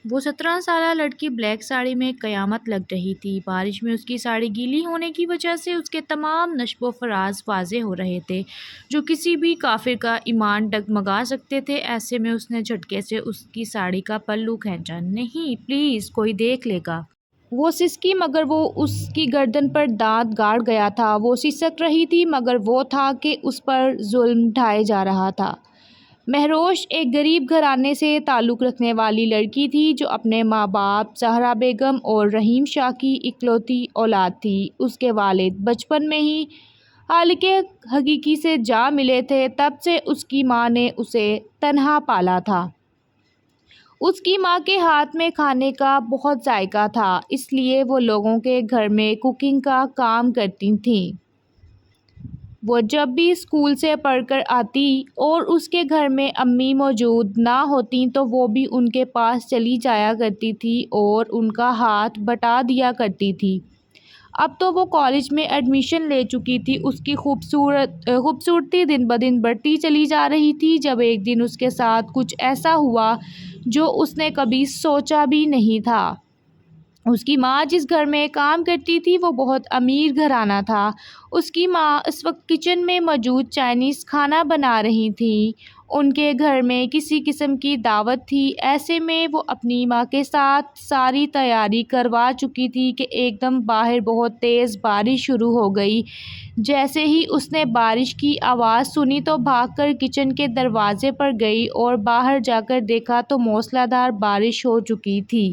وہ 17 سالہ لڑکی بلیک ساڑی میں قیامت لگ رہی تھی۔ بارش میں اس کی ساڑی گیلی ہونے کی وجہ سے اس کے تمام نشو و فراز واضح ہو رہے تھے جو کسی بھی کافر کا ایمان ڈگمگا سکتے تھے۔ ایسے میں اس نے جھٹکے سے اس کی ساڑی کا پلو کھینچا۔ نہیں پلیز، کوئی دیکھ لے گا۔ وہ سسکی مگر وہ اس کی گردن پر دانت گاڑ گیا تھا۔ وہ سسک رہی تھی مگر وہ تھا کہ اس پر ظلم ڈھائے جا رہا تھا۔ مہروش ایک غریب گھرانے سے تعلق رکھنے والی لڑکی تھی جو اپنے ماں باپ زہرا بیگم اور رحیم شاہ کی اکلوتی اولاد تھی۔ اس کے والد بچپن میں ہی خالق حقیقی سے جا ملے تھے، تب سے اس کی ماں نے اسے تنہا پالا تھا۔ اس کی ماں کے ہاتھ میں کھانے کا بہت ذائقہ تھا، اس لیے وہ لوگوں کے گھر میں کوکنگ کا کام کرتی تھیں۔ وہ جب بھی اسکول سے پڑھ کر آتی اور اس کے گھر میں امی موجود نہ ہوتیں تو وہ بھی ان کے پاس چلی جایا کرتی تھی اور ان کا ہاتھ بٹا دیا کرتی تھی۔ اب تو وہ کالج میں ایڈمیشن لے چکی تھی۔ اس کی خوبصورتی دن بدن بڑھتی چلی جا رہی تھی جب ایک دن اس کے ساتھ کچھ ایسا ہوا جو اس نے کبھی سوچا بھی نہیں تھا۔ اس کی ماں جس گھر میں کام کرتی تھی وہ بہت امیر گھرانہ تھا۔ اس کی ماں اس وقت کچن میں موجود چائنیز کھانا بنا رہی تھیں۔ ان کے گھر میں کسی قسم کی دعوت تھی۔ ایسے میں وہ اپنی ماں کے ساتھ ساری تیاری کروا چکی تھی کہ ایک دم باہر بہت تیز بارش شروع ہو گئی۔ جیسے ہی اس نے بارش کی آواز سنی تو بھاگ کر کچن کے دروازے پر گئی اور باہر جا کر دیکھا تو موسلا دھار بارش ہو چکی تھی۔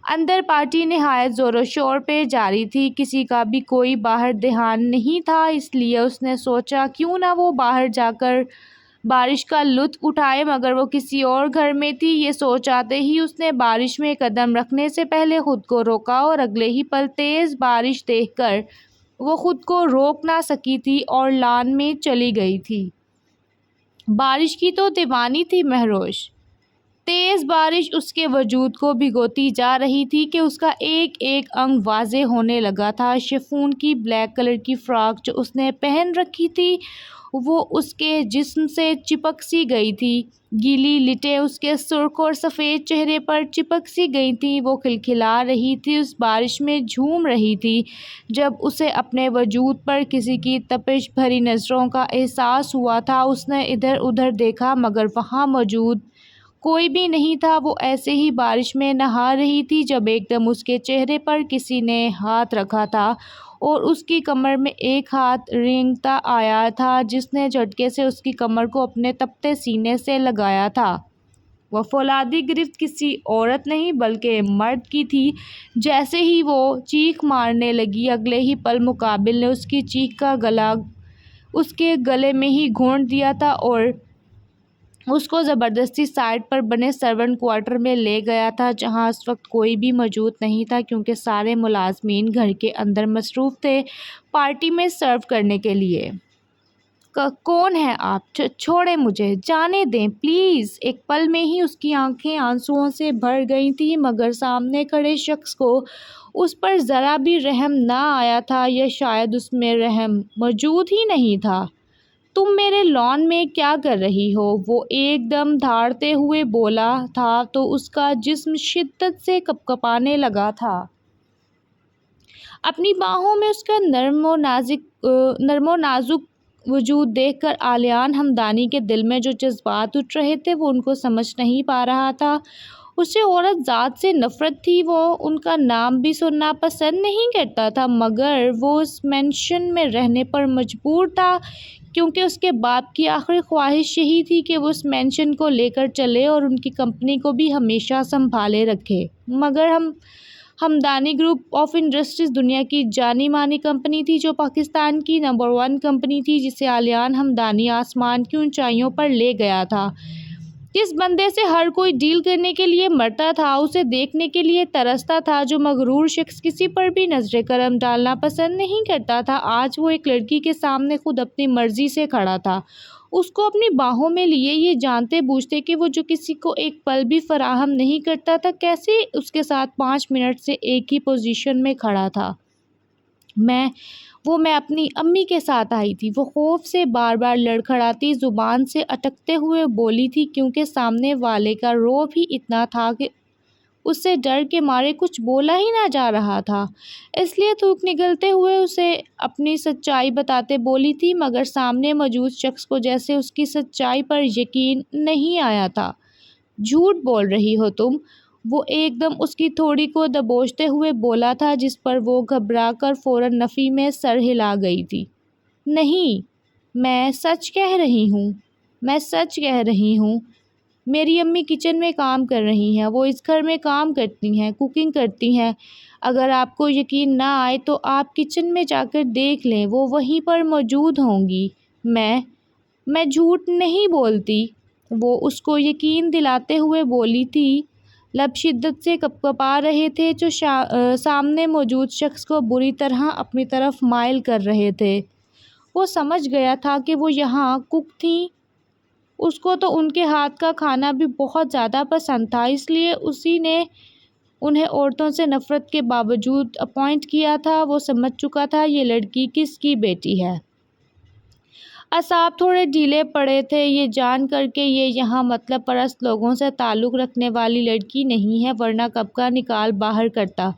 اندر پارٹی نہایت زور و شور پہ جاری تھی۔ کسی کا بھی کوئی باہر دھیان نہیں تھا، اس لیے اس نے سوچا کیوں نہ وہ باہر جا کر بارش کا لطف اٹھائے، مگر وہ کسی اور گھر میں تھی۔ یہ سوچ آتے ہی اس نے بارش میں قدم رکھنے سے پہلے خود کو روکا اور اگلے ہی پل تیز بارش دیکھ کر وہ خود کو روک نہ سکی تھی اور لان میں چلی گئی تھی۔ بارش کی تو دیوانی تھی مہروش۔ تیز بارش اس کے وجود کو بھگوتی جا رہی تھی کہ اس کا ایک ایک انگ واضح ہونے لگا تھا۔ شفون کی بلیک کلر کی فراک جو اس نے پہن رکھی تھی وہ اس کے جسم سے چپک سی گئی تھی۔ گیلی لٹیں اس کے سرخ اور سفید چہرے پر چپک سی گئی تھیں۔ وہ کھلکھلا رہی تھی، اس بارش میں جھوم رہی تھی۔ جب اسے اپنے وجود پر کسی کی تپش بھری نظروں کا احساس ہوا تھا، اس نے ادھر ادھر دیکھا مگر وہاں موجود کوئی بھی نہیں تھا۔ وہ ایسے ہی بارش میں نہا رہی تھی جب ایک دم اس کے چہرے پر کسی نے ہاتھ رکھا تھا اور اس کی کمر میں ایک ہاتھ رینگتا آیا تھا جس نے جھٹکے سے اس کی کمر کو اپنے تپتے سینے سے لگایا تھا۔ وہ فولادی گرفت کسی عورت نہیں بلکہ مرد کی تھی۔ جیسے ہی وہ چیخ مارنے لگی، اگلے ہی پل مقابل نے اس کی چیخ کا گلا اس کے گلے میں ہی گھونٹ دیا تھا اور اس کو زبردستی سائڈ پر بنے سرونٹ کوارٹر میں لے گیا تھا جہاں اس وقت کوئی بھی موجود نہیں تھا کیونکہ سارے ملازمین گھر کے اندر مصروف تھے پارٹی میں سرو کرنے کے لیے۔ کون ہیں آپ؟ چھوڑیں مجھے، جانے دیں پلیز۔ ایک پل میں ہی اس کی آنکھیں آنسوؤں سے بھر گئی تھیں مگر سامنے کھڑے شخص کو اس پر ذرا بھی رحم نہ آیا تھا یا شاید اس میں رحم موجود ہی نہیں تھا۔ تم میرے لان میں کیا کر رہی ہو؟ وہ ایک دم دھاڑتے ہوئے بولا تھا تو اس کا جسم شدت سے کپکپانے لگا تھا۔ اپنی باہوں میں اس کا نرم و نازک وجود دیکھ کر آلیان ہمدانی کے دل میں جو جذبات اٹھ رہے تھے وہ ان کو سمجھ نہیں پا رہا تھا۔ اسے عورت ذات سے نفرت تھی، وہ ان کا نام بھی سننا پسند نہیں کرتا تھا مگر وہ اس مینشن میں رہنے پر مجبور تھا کیونکہ اس کے باپ کی آخری خواہش یہی تھی کہ وہ اس مینشن کو لے کر چلے اور ان کی کمپنی کو بھی ہمیشہ سنبھالے رکھے۔ مگر ہمدانی گروپ آف انڈسٹریز دنیا کی جانی مانی کمپنی تھی جو پاکستان کی نمبر 1 کمپنی تھی جسے آلیان ہمدانی آسمان کی اونچائیوں پر لے گیا تھا۔ جس بندے سے ہر کوئی ڈیل کرنے کے لیے مرتا تھا، اسے دیکھنے کے لیے ترستا تھا، جو مغرور شخص کسی پر بھی نظر کرم ڈالنا پسند نہیں کرتا تھا، آج وہ ایک لڑکی کے سامنے خود اپنی مرضی سے کھڑا تھا، اس کو اپنی باہوں میں لیے یہ جانتے بوجھتے کہ وہ جو کسی کو ایک پل بھی فراہم نہیں کرتا تھا کیسے اس کے ساتھ 5 منٹ سے ایک ہی پوزیشن میں کھڑا تھا۔ میں اپنی امی کے ساتھ آئی تھی، وہ خوف سے بار بار لڑکھڑاتی زبان سے اٹکتے ہوئے بولی تھی کیونکہ سامنے والے کا رعب ہی اتنا تھا کہ اس سے ڈر کے مارے کچھ بولا ہی نہ جا رہا تھا، اس لیے تھوک نگلتے ہوئے اسے اپنی سچائی بتاتے بولی تھی، مگر سامنے موجود شخص کو جیسے اس کی سچائی پر یقین نہیں آیا تھا۔ جھوٹ بول رہی ہو تم، وہ ایک دم اس کی تھوڑی کو دبوچتے ہوئے بولا تھا، جس پر وہ گھبرا کر فوراً نفی میں سر ہلا گئی تھی۔ نہیں، میں سچ کہہ رہی ہوں، میں سچ کہہ رہی ہوں۔ میری امی کچن میں کام کر رہی ہیں، وہ اس گھر میں کام کرتی ہیں، کوکنگ کرتی ہیں۔ اگر آپ کو یقین نہ آئے تو آپ کچن میں جا کر دیکھ لیں، وہ وہیں پر موجود ہوں گی۔ میں جھوٹ نہیں بولتی، وہ اس کو یقین دلاتے ہوئے بولی تھی۔ لب شدت سے کپکپا رہے تھے جو سامنے موجود شخص کو بری طرح اپنی طرف مائل کر رہے تھے۔ وہ سمجھ گیا تھا کہ وہ یہاں کک تھیں۔ اس کو تو ان کے ہاتھ کا کھانا بھی بہت زیادہ پسند تھا، اس لیے اسی نے انہیں عورتوں سے نفرت کے باوجود اپوائنٹ کیا تھا۔ وہ سمجھ چکا تھا یہ لڑکی کس کی بیٹی ہے۔ اعصاب تھوڑے ڈھیلے پڑے تھے یہ جان کر کے یہ یہاں مطلب پرست لوگوں سے تعلق رکھنے والی لڑکی نہیں ہے، ورنہ کب کا نکال باہر کرتا،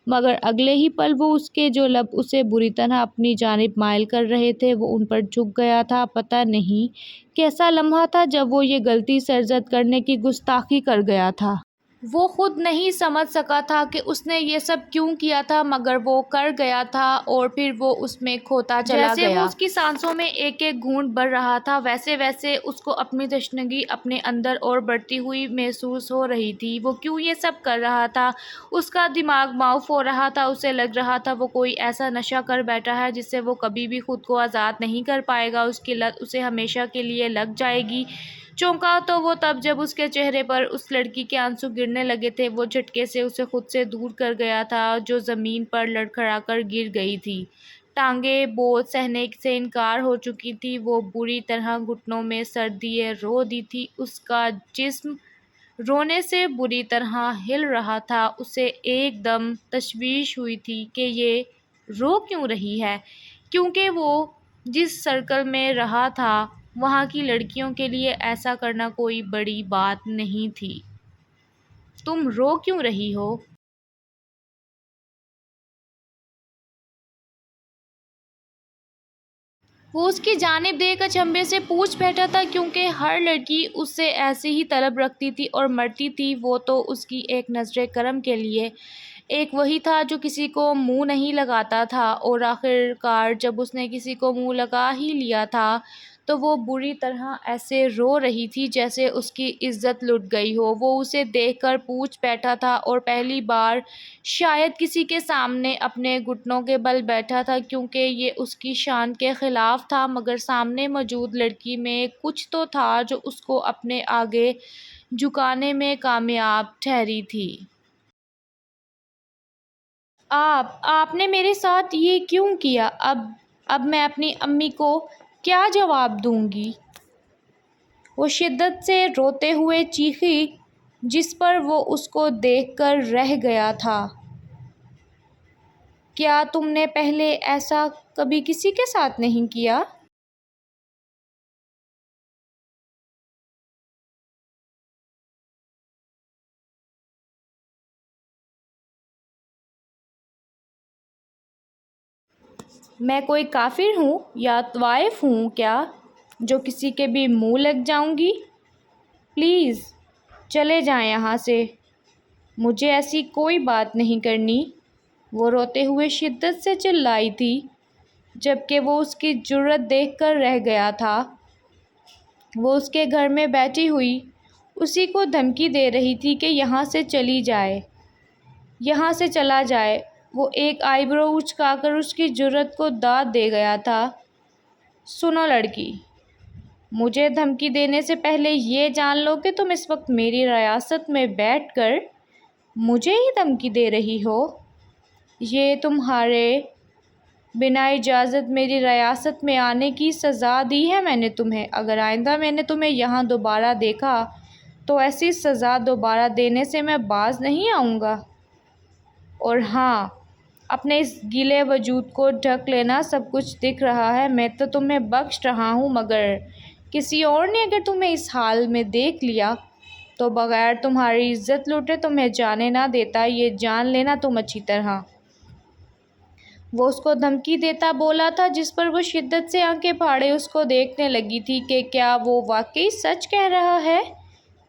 مگر اگلے ہی پل وہ اس کے جو لب اسے بری طرح اپنی جانب مائل کر رہے تھے وہ ان پر جھک گیا تھا۔ پتہ نہیں کیسا لمحہ تھا جب وہ یہ غلطی سرزد کرنے کی گستاخی کر گیا تھا۔ وہ خود نہیں سمجھ سکا تھا کہ اس نے یہ سب کیوں کیا تھا، مگر وہ کر گیا تھا اور پھر وہ اس میں کھوتا چلا گیا۔ جیسے وہ اس کی سانسوں میں ایک ایک گھونٹ بڑھ رہا تھا، ویسے ویسے اس کو اپنی تشنگی اپنے اندر اور بڑھتی ہوئی محسوس ہو رہی تھی۔ وہ کیوں یہ سب کر رہا تھا؟ اس کا دماغ معاف ہو رہا تھا، اسے لگ رہا تھا وہ کوئی ایسا نشہ کر بیٹھا ہے جس سے وہ کبھی بھی خود کو آزاد نہیں کر پائے گا، اس کی لت اسے ہمیشہ کے لیے لگ جائے گی۔ چونکا تو وہ تب جب اس کے چہرے پر اس لڑکی کے آنسو گرنے لگے تھے۔ وہ جھٹکے سے اسے خود سے دور کر گیا تھا جو زمین پر لڑکھڑا کر گر گئی تھی۔ ٹانگیں بوجھ سہنے سے انکار ہو چکی تھی، وہ بری طرح گھٹنوں میں سر دیے رو دی تھی، اس کا جسم رونے سے بری طرح ہل رہا تھا۔ اسے ایک دم تشویش ہوئی تھی کہ یہ رو کیوں رہی ہے، کیونکہ وہ جس سرکل میں رہا تھا وہاں کی لڑکیوں کے لیے ایسا کرنا کوئی بڑی بات نہیں تھی۔ تم رو کیوں رہی ہو؟ وہ اس کی جانب دیکھ اچنبھے سے پوچھ بیٹھا تھا، کیونکہ ہر لڑکی اس سے ایسی ہی طلب رکھتی تھی اور مرتی تھی۔ وہ تو اس کی ایک نظر کرم کے لیے ایک وہی تھا جو کسی کو منہ نہیں لگاتا تھا، اور آخر کار جب اس نے کسی کو منہ لگا ہی لیا تھا تو وہ بری طرح ایسے رو رہی تھی جیسے اس کی عزت لٹ گئی ہو۔ وہ اسے دیکھ کر پوچھ بیٹھا تھا اور پہلی بار شاید کسی کے سامنے اپنے گھٹنوں کے بل بیٹھا تھا، کیونکہ یہ اس کی شان کے خلاف تھا، مگر سامنے موجود لڑکی میں کچھ تو تھا جو اس کو اپنے آگے جھکانے میں کامیاب ٹھہری تھی۔ آپ نے میرے ساتھ یہ کیوں کیا؟ اب میں اپنی امی کو کیا جواب دوں گی؟ وہ شدت سے روتے ہوئے چیخی، جس پر وہ اس کو دیکھ کر رہ گیا تھا۔ کیا تم نے پہلے ایسا کبھی کسی کے ساتھ نہیں کیا؟ میں کوئی کافر ہوں یا طوائف ہوں کیا جو کسی کے بھی منہ لگ جاؤں گی؟ پلیز چلے جائیں یہاں سے، مجھے ایسی کوئی بات نہیں کرنی۔ وہ روتے ہوئے شدت سے چلائی تھی، جبکہ وہ اس کی جرأت دیکھ کر رہ گیا تھا۔ وہ اس کے گھر میں بیٹھی ہوئی اسی کو دھمکی دے رہی تھی کہ یہاں سے چلی جائے، یہاں سے چلا جائے۔ وہ ایک آئی برو اچکا کر اس کی جرأت کو داد دے گیا تھا۔ سنو لڑکی، مجھے دھمکی دینے سے پہلے یہ جان لو کہ تم اس وقت میری ریاست میں بیٹھ کر مجھے ہی دھمکی دے رہی ہو۔ یہ تمہارے بنا اجازت میری ریاست میں آنے کی سزا دی ہے میں نے تمہیں۔ اگر آئندہ میں نے تمہیں یہاں دوبارہ دیکھا تو ایسی سزا دوبارہ دینے سے میں باز نہیں آؤں گا۔ اور ہاں، اپنے اس گیلے وجود کو ڈھک لینا، سب کچھ دکھ رہا ہے، میں تو تمہیں بخش رہا ہوں، مگر کسی اور نے اگر تمہیں اس حال میں دیکھ لیا تو بغیر تمہاری عزت لوٹے تمہیں جانے نہ دیتا، یہ جان لینا تم اچھی طرح۔ وہ اس کو دھمکی دیتا بولا تھا، جس پر وہ شدت سے آنکھیں پھاڑے اس کو دیکھنے لگی تھی کہ کیا وہ واقعی سچ کہہ رہا ہے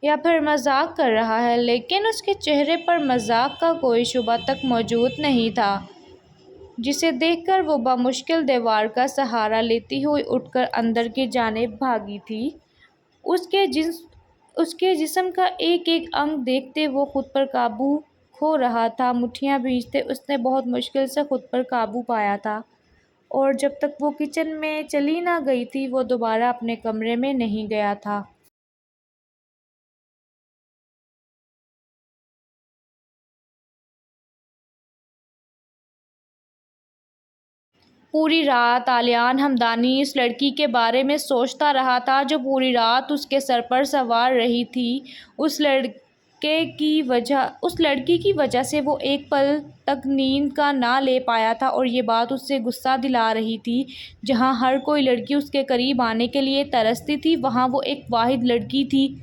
یا پھر مذاق کر رہا ہے، لیکن اس کے چہرے پر مذاق کا کوئی شبہ تک موجود نہیں تھا، جسے دیکھ کر وہ بمشکل دیوار کا سہارا لیتی ہوئی اٹھ کر اندر کی جانب بھاگی تھی۔ اس کے جسم کا ایک ایک انگ دیکھتے وہ خود پر قابو کھو رہا تھا، مٹھیاں بھینچتے اس نے بہت مشکل سے خود پر قابو پایا تھا، اور جب تک وہ کچن میں چلی نہ گئی تھی وہ دوبارہ اپنے کمرے میں نہیں گیا تھا۔ پوری رات آلیان ہمدانی اس لڑکی کے بارے میں سوچتا رہا تھا جو پوری رات اس کے سر پر سوار رہی تھی۔ اس لڑکی کی وجہ سے وہ ایک پل تک نیند کا نہ لے پایا تھا، اور یہ بات اسے غصہ دلا رہی تھی۔ جہاں ہر کوئی لڑکی اس کے قریب آنے کے لیے ترستی تھی، وہاں وہ ایک واحد لڑکی تھی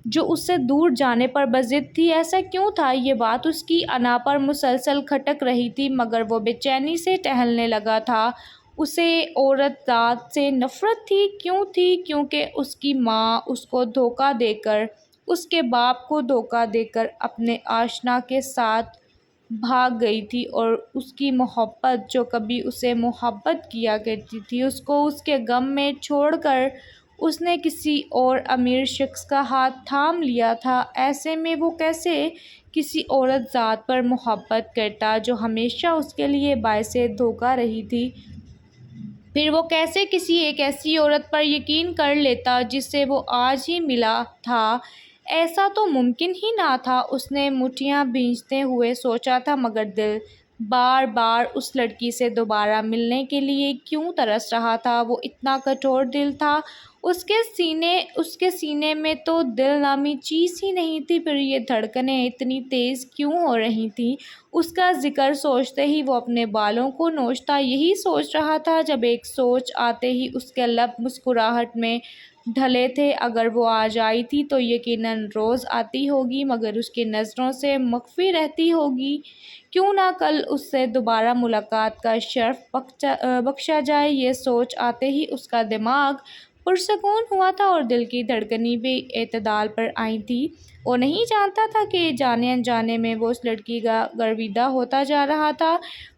جو اس سے دور جانے پر بضد تھی۔ ایسا کیوں تھا؟ یہ بات اس کی انا پر مسلسل کھٹک رہی تھی، مگر وہ بے چینی سے ٹہلنے لگا تھا۔ اسے عورت ذات سے نفرت تھی۔ کیوں تھی؟ کیونکہ اس کی ماں اس کو دھوکہ دے کر، اس کے باپ کو دھوکہ دے کر اپنے آشنا کے ساتھ بھاگ گئی تھی، اور اس کی محبت جو کبھی اسے محبت کیا کرتی تھی، اس کو اس کے غم میں چھوڑ کر اس نے کسی اور امیر شخص کا ہاتھ تھام لیا تھا۔ ایسے میں وہ کیسے کسی عورت ذات پر محبت کرتا جو ہمیشہ اس کے لیے باعث دھوکہ رہی تھی؟ پھر وہ کیسے کسی ایک ایسی عورت پر یقین کر لیتا جس سے وہ آج ہی ملا تھا؟ ایسا تو ممکن ہی نہ تھا، اس نے مٹھیاں بھینچتے ہوئے سوچا تھا، مگر دل بار بار اس لڑکی سے دوبارہ ملنے کے لیے کیوں ترس رہا تھا؟ وہ اتنا کٹھور دل تھا، اس کے سینے میں تو دل نامی چیز ہی نہیں تھی، پھر یہ دھڑکنیں اتنی تیز کیوں ہو رہی تھیں؟ اس کا ذکر سوچتے ہی وہ اپنے بالوں کو نوچتا یہی سوچ رہا تھا، جب ایک سوچ آتے ہی اس کے لب مسکراہٹ میں ڈھلے تھے۔ اگر وہ آج آئی تھی تو یقیناً روز آتی ہوگی، مگر اس کی نظروں سے مخفی رہتی ہوگی۔ کیوں نہ کل اس سے دوبارہ ملاقات کا شرف بخشا جائے؟ یہ سوچ آتے ہی اس کا دماغ پرسکون ہوا تھا اور دل کی دھڑکنیں بھی اعتدال پر آئی تھیں۔ وہ نہیں جانتا تھا کہ جانے انجانے میں وہ اس لڑکی کا گرویدہ ہوتا جا رہا تھا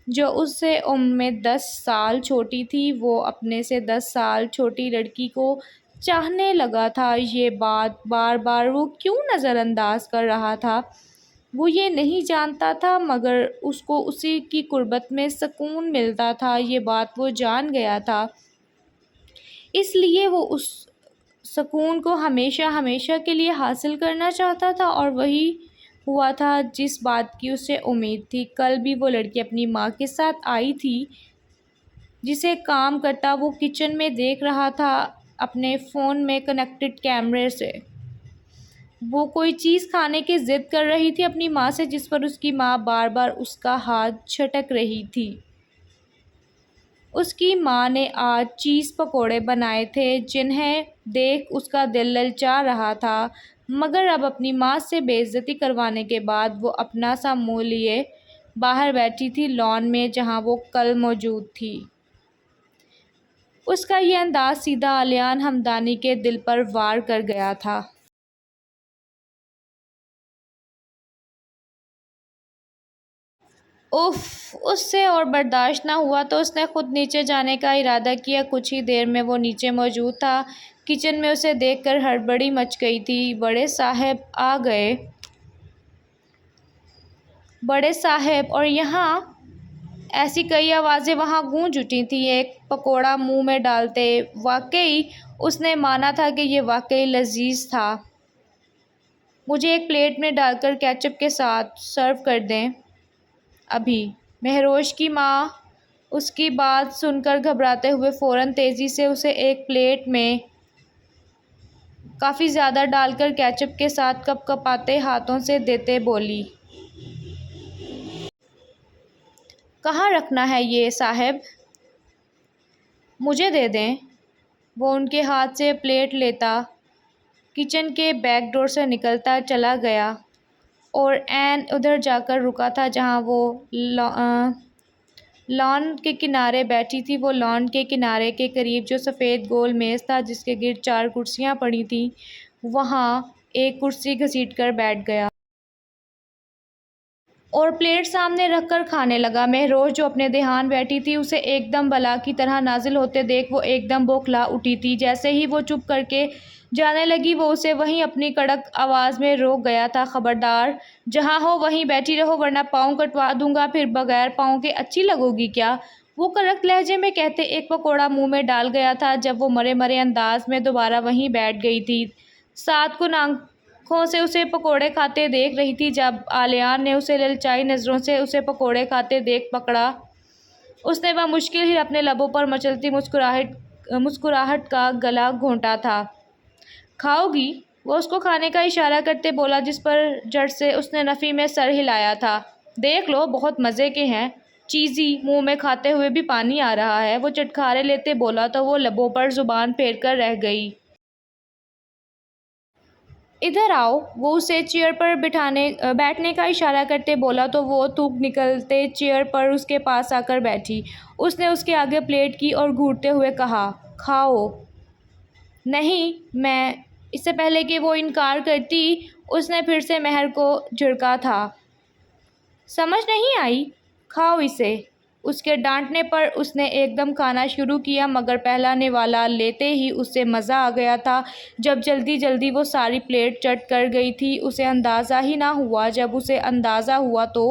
جو اس سے عمر میں 10 سال چھوٹی تھی۔ وہ اپنے سے 10 سال چھوٹی لڑکی کو چاہنے لگا تھا۔ یہ بات بار بار وہ کیوں نظر انداز کر رہا تھا؟ وہ یہ نہیں جانتا تھا، مگر اس کو اسی کی قربت میں سکون ملتا تھا، یہ بات وہ جان گیا تھا۔ اس لیے وہ اس سکون کو ہمیشہ ہمیشہ کے لیے حاصل کرنا چاہتا تھا، اور وہی ہوا تھا جس بات کی اسے امید تھی۔ کل بھی وہ لڑکی اپنی ماں کے ساتھ آئی تھی، جسے کام کرتا وہ کچن میں دیکھ رہا تھا اپنے فون میں کنیکٹڈ کیمرے سے۔ وہ کوئی چیز کھانے کی ضد کر رہی تھی اپنی ماں سے، جس پر اس کی ماں بار بار اس کا ہاتھ جھٹک رہی تھی۔ اس کی ماں نے آج چیز پکوڑے بنائے تھے جنہیں دیکھ اس کا دل للچا رہا تھا، مگر اب اپنی ماں سے بے عزتی کروانے کے بعد وہ اپنا سا منہ لیے باہر بیٹھی تھی لان میں، جہاں وہ کل موجود تھی۔ اس کا یہ انداز سیدھا آلیان ہمدانی کے دل پر وار کر گیا تھا۔ اف! اس سے اور برداشت نہ ہوا تو اس نے خود نیچے جانے کا ارادہ کیا۔ کچھ ہی دیر میں وہ نیچے موجود تھا۔ کچن میں اسے دیکھ کر ہڑبڑی مچ گئی تھی۔ بڑے صاحب آ گئے! بڑے صاحب! اور یہاں! ایسی کئی آوازیں وہاں گونج اٹھی تھیں، ایک پکوڑا منہ میں ڈالتے۔ واقعی! اس نے مانا تھا کہ یہ واقعی لذیذ تھا۔ مجھے ایک پلیٹ میں ڈال کر کیچپ کے ساتھ سرو کر دیں۔ ابھی! مہروش کی ماں اس کی بات سن کر گھبراتے ہوئے فوراً تیزی سے اسے ایک پلیٹ میں کافی زیادہ ڈال کر کیچپ کے ساتھ کپ کپاتے ہاتھوں سے دیتے بولی۔ کہاں رکھنا ہے یہ صاحب؟ مجھے دے دیں۔ وہ ان کے ہاتھ سے پلیٹ لیتا کچن کے بیک ڈور سے نکلتا چلا گیا اور عین ادھر جا کر رکا تھا جہاں وہ لان کے کنارے بیٹھی تھی۔ وہ لان کے کنارے کے قریب جو سفید گول میز تھا جس کے گرد 4 کرسیاں پڑی تھیں، وہاں ایک کرسی گھسیٹ کر بیٹھ گیا اور پلیٹ سامنے رکھ کر کھانے لگا۔ مہروز جو اپنے دھیان بیٹھی تھی اسے ایک دم بلا کی طرح نازل ہوتے دیکھ وہ ایک دم بوکھلا اٹھی تھی۔ جیسے ہی وہ چپ کر کے جانے لگی وہ اسے وہیں اپنی کڑک آواز میں روک گیا تھا، خبردار، جہاں ہو وہیں بیٹھی رہو ورنہ پاؤں کٹوا دوں گا، پھر بغیر پاؤں کے اچھی لگو گی کیا؟ وہ کڑک لہجے میں کہتے ایک پکوڑا منہ میں ڈال گیا تھا جب وہ مرے مرے انداز میں دوبارہ وہیں بیٹھ گئی تھی۔ سات کن آنکھوں سے اسے پکوڑے کھاتے دیکھ رہی تھی۔ جب آلیان نے اسے للچائی نظروں سے اسے پکوڑے کھاتے دیکھ پکڑا، اس نے بمشکل ہی اپنے لبوں پر مچلتی مسکراہٹ کا گلا گھونٹا تھا۔ کھاؤ گی؟ وہ اس کو کھانے کا اشارہ کرتے بولا جس پر جھٹ سے اس نے نفی میں سر ہلایا تھا۔ دیکھ لو، بہت مزے کے ہیں، چیزی، منہ میں کھاتے ہوئے بھی پانی آ رہا ہے، وہ چٹکارے لیتے بولا تو وہ لبوں پر زبان پھیر کر رہ گئی۔ ادھر آؤ، وہ اسے چیئر پر بیٹھنے کا اشارہ کرتے بولا تو وہ تھوک نکلتے چیئر پر اس کے پاس آ کر بیٹھی۔ اس نے اس کے آگے پلیٹ کی اور گھونٹتے ہوئے کہا، کھاؤ۔ نہیں، میں۔ اس سے پہلے کہ وہ انکار کرتی اس نے پھر سے مہر کو جھڑکا تھا۔ سمجھ نہیں آئی؟ کھاؤ اسے۔ اس کے ڈانٹنے پر اس نے ایک دم کھانا شروع کیا مگر پہلا نوالا لیتے ہی اسے مزہ آ گیا تھا۔ جب جلدی جلدی وہ ساری پلیٹ چٹ کر گئی تھی اسے اندازہ ہی نہ ہوا، جب اسے اندازہ ہوا تو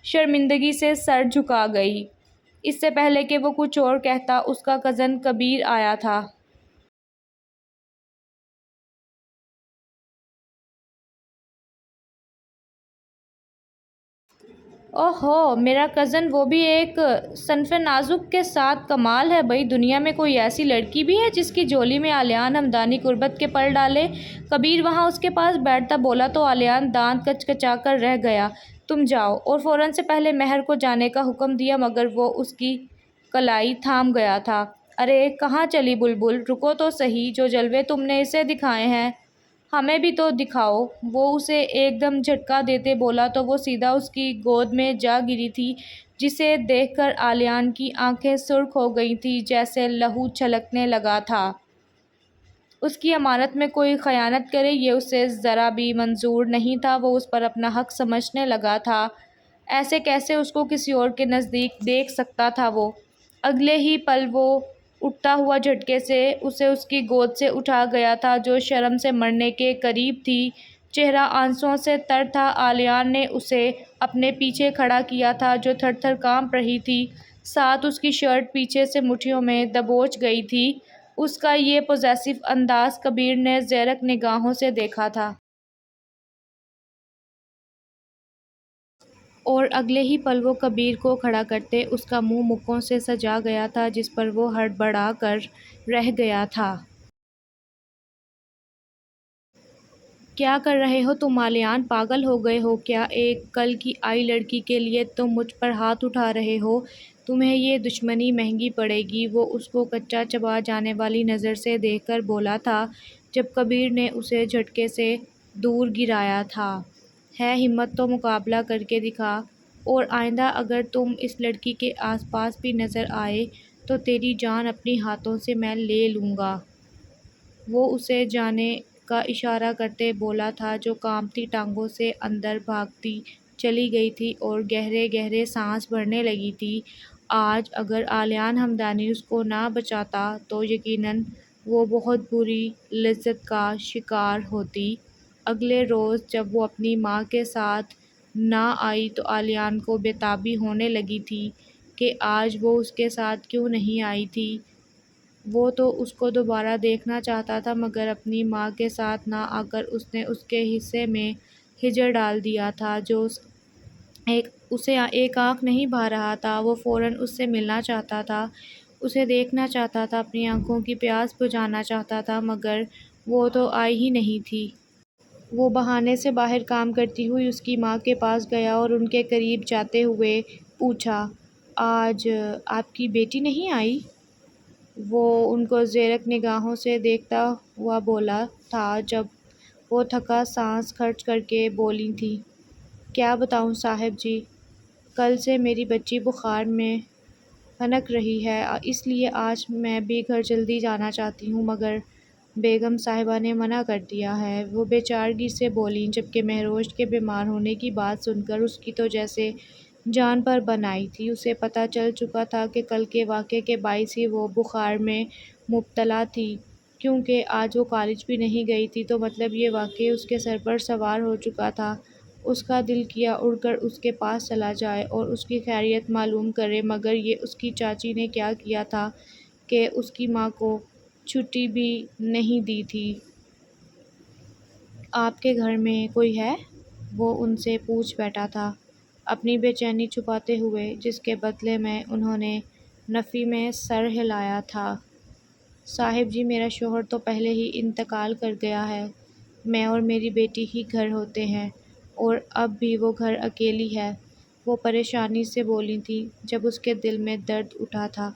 شرمندگی سے سر جھکا گئی۔ اس سے پہلے کہ وہ کچھ اور کہتا اس کا کزن کبیر آیا تھا۔ اوہو، میرا کزن، وہ بھی ایک صنف نازک کے ساتھ، کمال ہے بھئی، دنیا میں کوئی ایسی لڑکی بھی ہے جس کی جھولی میں آلیان ہمدانی قربت کے پر ڈالے؟ کبیر وہاں اس کے پاس بیٹھتا بولا تو آلیان دانت کچکچا کر رہ گیا۔ تم جاؤ، اور فوراً سے پہلے مہر کو جانے کا حکم دیا مگر وہ اس کی کلائی تھام گیا تھا۔ ارے کہاں چلی بلبل، رکو تو سہی، جو جلوے تم نے اسے دکھائے ہیں ہمیں بھی تو دکھاؤ۔ وہ اسے ایک دم جھٹکا دیتے بولا تو وہ سیدھا اس کی گود میں جا گری تھی جسے دیکھ کر آلیان کی آنکھیں سرخ ہو گئی تھیں جیسے لہو چھلکنے لگا تھا۔ اس کی امانت میں کوئی خیانت کرے یہ اسے ذرا بھی منظور نہیں تھا۔ وہ اس پر اپنا حق سمجھنے لگا تھا۔ ایسے کیسے اس کو کسی اور کے نزدیک دیکھ سکتا تھا وہ؟ اگلے ہی پل وہ اٹھتا ہوا جھٹکے سے اسے اس کی گود سے اٹھا گیا تھا جو شرم سے مرنے کے قریب تھی، چہرہ آنسوؤں سے تر تھا۔ آلیان نے اسے اپنے پیچھے کھڑا کیا تھا جو تھر تھر کانپ رہی تھی، ساتھ اس کی شرٹ پیچھے سے مٹھیوں میں دبوچ گئی تھی۔ اس کا یہ پوزیسو انداز کبیر نے زیرک نگاہوں سے دیکھا تھا۔ اور اگلے ہی پل وہ کبیر کو کھڑا کرتے اس کا منہ مکوں سے سجا گیا تھا جس پر وہ ہڑبڑا کر رہ گیا تھا۔ کیا کر رہے ہو تم آلیان، پاگل ہو گئے ہو کیا؟ ایک کل کی آئی لڑکی کے لیے تم مجھ پر ہاتھ اٹھا رہے ہو؟ تمہیں یہ دشمنی مہنگی پڑے گی۔ وہ اس کو کچا چبا جانے والی نظر سے دیکھ کر بولا تھا جب کبیر نے اسے جھٹکے سے دور گرایا تھا۔ ہے ہمت تو مقابلہ کر کے دکھا، اور آئندہ اگر تم اس لڑکی کے آس پاس بھی نظر آئے تو تیری جان اپنی ہاتھوں سے میں لے لوں گا۔ وہ اسے جانے کا اشارہ کرتے بولا تھا جو کانپتی ٹانگوں سے اندر بھاگتی چلی گئی تھی اور گہرے گہرے سانس بھرنے لگی تھی۔ آج اگر آلیان ہمدانی اس کو نہ بچاتا تو یقیناً وہ بہت بری لذت کا شکار ہوتی۔ اگلے روز جب وہ اپنی ماں کے ساتھ نہ آئی تو آلیان کو بے تابی ہونے لگی تھی کہ آج وہ اس کے ساتھ کیوں نہیں آئی تھی۔ وہ تو اس کو دوبارہ دیکھنا چاہتا تھا مگر اپنی ماں کے ساتھ نہ آ کر اس نے اس کے حصے میں ہجر ڈال دیا تھا جو اسے ایک آنکھ نہیں بھا رہا تھا۔ وہ فوراً اس سے ملنا چاہتا تھا، اسے دیکھنا چاہتا تھا، اپنی آنکھوں کی پیاس بجھانا چاہتا تھا مگر وہ تو آئی ہی نہیں تھی۔ وہ بہانے سے باہر کام کرتی ہوئی اس کی ماں کے پاس گیا اور ان کے قریب جاتے ہوئے پوچھا، آج آپ کی بیٹی نہیں آئی؟ وہ ان کو زیرک نگاہوں سے دیکھتا ہوا بولا، تھا جب وہ تھکا سانس کھرچ کر کے بولی تھی، کیا بتاؤں صاحب جی، کل سے میری بچی بخار میں حنک رہی ہے، اس لیے آج میں بھی گھر جلدی جانا چاہتی ہوں، مگر بیگم صاحبہ نے منع کر دیا ہے، وہ بے چارگی سے بولیں، جبکہ مہروش کے بیمار ہونے کی بات سن کر اس کی تو جیسے جان پر بن آئی تھی۔ اسے پتہ چل چکا تھا کہ کل کے واقعے کے باعث ہی وہ بخار میں مبتلا تھی، کیونکہ آج وہ کالج بھی نہیں گئی تھی، تو مطلب یہ واقعہ اس کے سر پر سوار ہو چکا تھا۔ اس کا دل کیا اڑ کر اس کے پاس چلا جائے اور اس کی خیریت معلوم کرے، مگر یہ اس کی چاچی نے کیا کیا تھا کہ اس کی ماں کو چھٹی بھی نہیں دی تھی۔ آپ کے گھر میں کوئی ہے؟ وہ ان سے پوچھ بیٹھا تھا، اپنی بے چینی چھپاتے ہوئے، جس کے بدلے میں انہوں نے نفی میں سر ہلایا تھا۔ صاحب جی، میرا شوہر تو پہلے ہی انتقال کر گیا ہے، میں اور میری بیٹی ہی گھر ہوتے ہیں، اور اب بھی وہ گھر اکیلی ہے، وہ پریشانی سے بولی تھی جب اس کے دل میں درد اٹھا تھا۔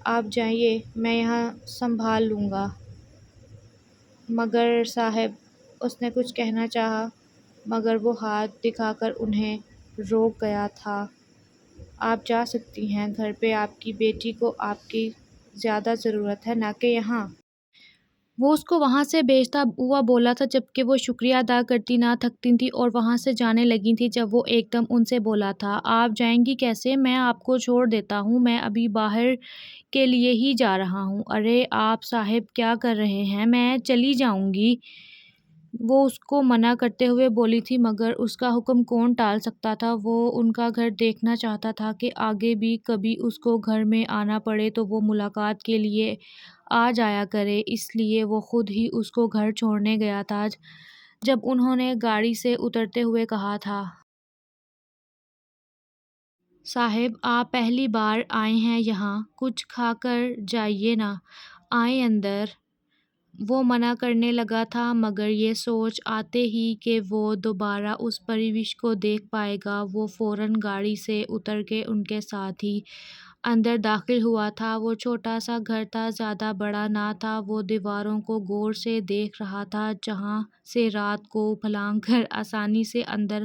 آپ جائیے، میں یہاں سنبھال لوں گا۔ مگر صاحب، اس نے کچھ کہنا چاہا، مگر وہ ہاتھ دکھا کر انہیں روک گیا تھا۔ آپ جا سکتی ہیں، گھر پہ آپ کی بیٹی کو آپ کی زیادہ ضرورت ہے، نہ کہ یہاں۔ وہ اس کو وہاں سے بھیجتا ہوا بولا تھا، جبکہ وہ شکریہ ادا کرتی نہ تھکتی تھیں اور وہاں سے جانے لگی تھیں جب وہ ایک دم ان سے بولا تھا، آپ جائیں گی کیسے؟ میں آپ کو چھوڑ دیتا ہوں، میں ابھی باہر کے لیے ہی جا رہا ہوں۔ ارے آپ صاحب کیا کر رہے ہیں، میں چلی جاؤں گی، وہ اس کو منع کرتے ہوئے بولی تھی، مگر اس کا حکم کون ٹال سکتا تھا۔ وہ ان کا گھر دیکھنا چاہتا تھا کہ آگے بھی کبھی اس کو گھر میں آنا پڑے تو وہ ملاقات کے لیے آ جایا کرے، اس لیے وہ خود ہی اس کو گھر چھوڑنے گیا تھا۔ جب انہوں نے گاڑی سے اترتے ہوئے کہا تھا، صاحب آپ پہلی بار آئے ہیں یہاں، کچھ کھا کر جائیے نا، آئیں اندر۔ وہ منع کرنے لگا تھا، مگر یہ سوچ آتے ہی کہ وہ دوبارہ اس پریوش کو دیکھ پائے گا، وہ فوراً گاڑی سے اتر کے ان کے ساتھ ہی اندر داخل ہوا تھا۔ وہ چھوٹا سا گھر تھا، زیادہ بڑا نہ تھا، وہ دیواروں کو غور سے دیکھ رہا تھا، جہاں سے رات کو پھلانگ کر آسانی سے اندر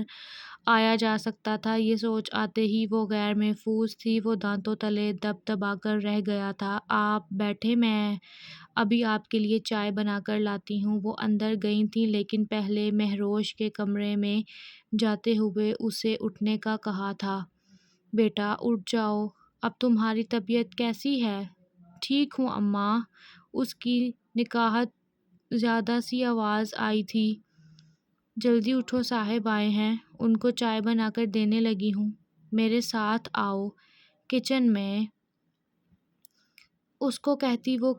آیا جا سکتا تھا۔ یہ سوچ آتے ہی وہ غیر محفوظ تھی، وہ دانتوں تلے دب دبا کر رہ گیا تھا۔ آپ بیٹھیں، میں ابھی آپ کے لیے چائے بنا کر لاتی ہوں۔ وہ اندر گئی تھیں، لیکن پہلے مہروش کے کمرے میں جاتے ہوئے اسے اٹھنے کا کہا تھا، بیٹا اٹھ جاؤ، اب تمہاری طبیعت کیسی ہے؟ ٹھیک ہوں اماں، اس کی نکاہت زیادہ سی آواز آئی تھی۔ جلدی اٹھو، صاحب آئے ہیں، ان کو چائے بنا کر دینے لگی ہوں، میرے ساتھ آؤ کچن میں، اس کو کہتی وہ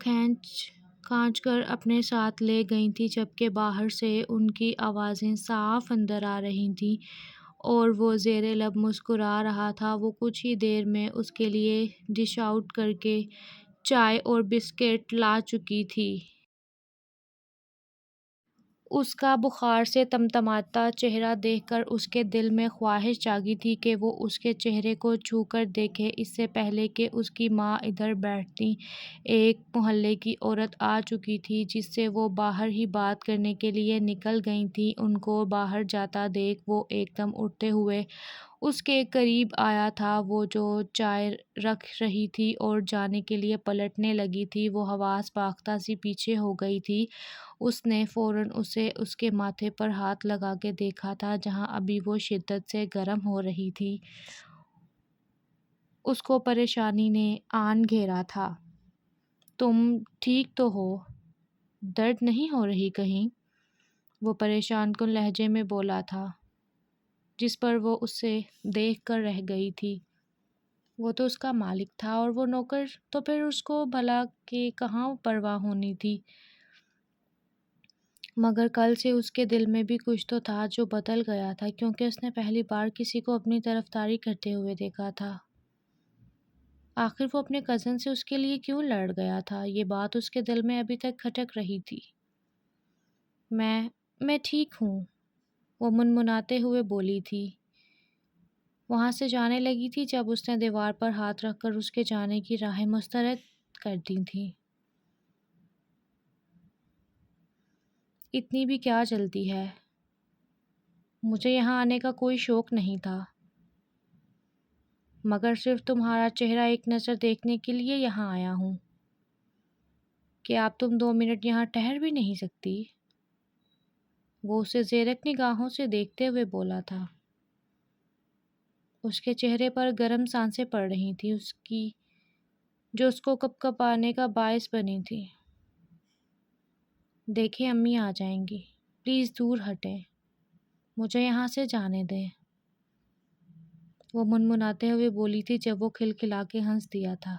کھانچ کر اپنے ساتھ لے گئی تھی، جبکہ باہر سے ان کی آوازیں صاف اندر آ رہی تھیں اور وہ زیر لب مسکرا رہا تھا۔ وہ کچھ ہی دیر میں اس کے لیے ڈش آؤٹ کر کے چائے اور بسکٹ لا چکی تھی۔ اس کا بخار سے تمتماتا چہرہ دیکھ کر اس کے دل میں خواہش جاگی تھی کہ وہ اس کے چہرے کو چھو کر دیکھے۔ اس سے پہلے کہ اس کی ماں ادھر بیٹھتی، ایک محلے کی عورت آ چکی تھی، جس سے وہ باہر ہی بات کرنے کے لیے نکل گئی تھی۔ ان کو باہر جاتا دیکھ وہ ایک دم اٹھتے ہوئے اس کے قریب آیا تھا، وہ جو چائے رکھ رہی تھی اور جانے کے لیے پلٹنے لگی تھی، وہ حواس باختہ سی پیچھے ہو گئی تھی۔ اس نے فوراً اسے اس کے ماتھے پر ہاتھ لگا کے دیکھا تھا، جہاں ابھی وہ شدت سے گرم ہو رہی تھی۔ اس کو پریشانی نے آن گھیرا تھا۔ تم ٹھیک تو ہو؟ درد نہیں ہو رہی کہیں؟ وہ پریشان کن لہجے میں بولا تھا، جس پر وہ اسے دیکھ کر رہ گئی تھی۔ وہ تو اس کا مالک تھا اور وہ نوکر، تو پھر اس کو بھلا کہ کہاں پرواہ ہونی تھی، مگر کل سے اس کے دل میں بھی کچھ تو تھا جو بدل گیا تھا، کیونکہ اس نے پہلی بار کسی کو اپنی طرفداری کرتے ہوئے دیکھا تھا۔ آخر وہ اپنے کزن سے اس کے لیے کیوں لڑ گیا تھا؟ یہ بات اس کے دل میں ابھی تک کھٹک رہی تھی۔ میں ٹھیک ہوں، وہ منمناتے ہوئے بولی تھی۔ وہاں سے جانے لگی تھی جب اس نے دیوار پر ہاتھ رکھ کر اس کے جانے کی راہیں مسترد کر دی تھیں۔ اتنی بھی کیا جلدی ہے؟ مجھے یہاں آنے کا کوئی شوق نہیں تھا، مگر صرف تمہارا چہرہ ایک نظر دیکھنے کے لیے یہاں آیا ہوں۔ کہ آپ تم 2 منٹ یہاں ٹھہر بھی نہیں سکتی؟ وہ اسے زیرک نگاہوں سے دیکھتے ہوئے بولا تھا۔ اس کے چہرے پر گرم سانسیں پڑ رہی تھیں، اس کی جو اس کو کپ کپ آنے کا باعث بنی تھی۔ دیکھیں امی آ جائیں گی، پلیز دور ہٹیں، مجھے یہاں سے جانے دیں، وہ منمناتے ہوئے بولی تھی جب وہ کھلکھلا کے ہنس دیا تھا۔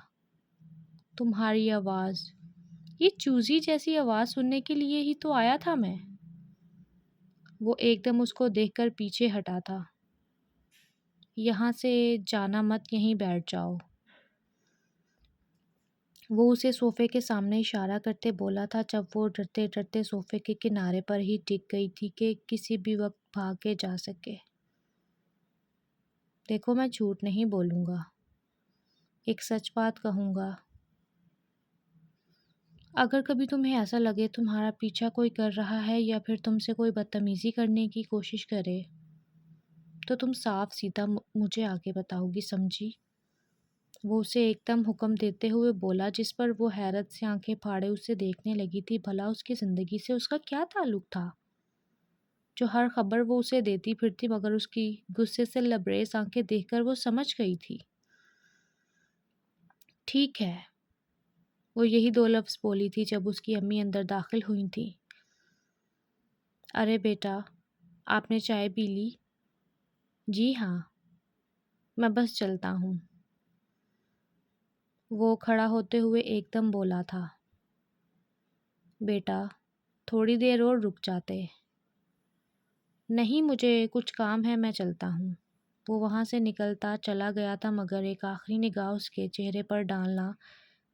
تمہاری آواز، یہ چوزی جیسی آواز سننے کے لیے ہی تو آیا تھا میں۔ وہ ایک دم اس کو دیکھ کر پیچھے ہٹا تھا۔ یہاں سے جانا مت، یہیں بیٹھ جاؤ، وہ اسے صوفے کے سامنے اشارہ کرتے بولا تھا جب وہ ڈرتے ڈرتے صوفے کے کنارے پر ہی ٹک گئی تھی کہ کسی بھی وقت بھاگ کے جا سکے۔ دیکھو میں جھوٹ نہیں بولوں گا، ایک سچ بات کہوں گا، اگر کبھی تمہیں ایسا لگے تمہارا پیچھا کوئی کر رہا ہے یا پھر تم سے کوئی بدتمیزی کرنے کی کوشش کرے تو تم صاف سیدھا مجھے آگے بتاؤ گی، سمجھی؟ وہ اسے ایک دم حکم دیتے ہوئے بولا، جس پر وہ حیرت سے آنکھیں پھاڑے اسے دیکھنے لگی تھی۔ بھلا اس کی زندگی سے اس کا کیا تعلق تھا جو ہر خبر وہ اسے دیتی پھرتی، مگر اس کی غصے سے لبریز آنکھیں دیکھ کر وہ سمجھ گئی تھی۔ ٹھیک ہے، وہ یہی 2 لفظ بولی تھی جب اس کی امی اندر داخل ہوئی تھی۔ ارے بیٹا، آپ نے چائے پی لی؟ جی ہاں، میں بس چلتا ہوں، وہ کھڑا ہوتے ہوئے ایک دم بولا تھا۔ بیٹا، تھوڑی دیر اور رک جاتے۔ نہیں، مجھے کچھ کام ہے، میں چلتا ہوں۔ وہ وہاں سے نکلتا چلا گیا تھا مگر ایک آخری نگاہ اس کے چہرے پر ڈالنا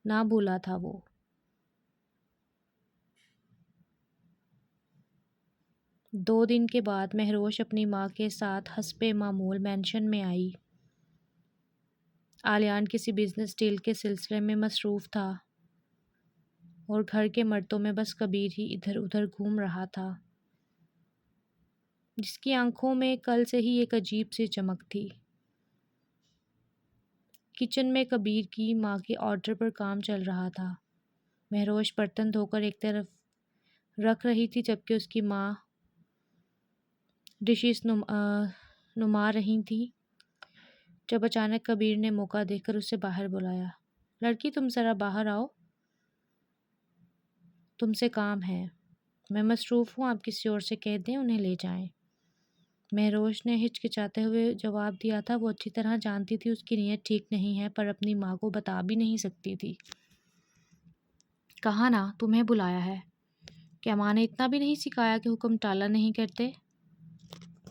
نہ بھولا تھا وہ۔ 2 دن کے بعد مہروش اپنی ماں کے ساتھ حسب معمول مینشن میں آئی۔ آلیان کسی بزنس ڈیل کے سلسلے میں مصروف تھا اور گھر کے مردوں میں بس کبیر ہی ادھر ادھر گھوم رہا تھا، جس کی آنکھوں میں کل سے ہی ایک عجیب سی چمک تھی۔ کچن میں کبیر کی ماں کے آرڈر پر کام چل رہا تھا۔ مہروش برتن دھو کر ایک طرف رکھ رہی تھی جبکہ اس کی ماں ڈشز نما رہی تھی، جب اچانک کبیر نے موقع دیکھ کر اسے باہر بلایا۔ لڑکی، تم ذرا باہر آؤ، تم سے کام ہے۔ میں مصروف ہوں، آپ کسی اور سے کہہ دیں انہیں لے جائیں۔ مہروش نے ہچکچاتے ہوئے جواب دیا تھا۔ وہ اچھی طرح جانتی تھی اس کی نیت ٹھیک نہیں ہے، پر اپنی ماں کو بتا بھی نہیں سکتی تھی۔ کہا نا تمہیں بلایا ہے، کیا ماں نے اتنا بھی نہیں سکھایا کہ حکم ٹالا نہیں کرتے؟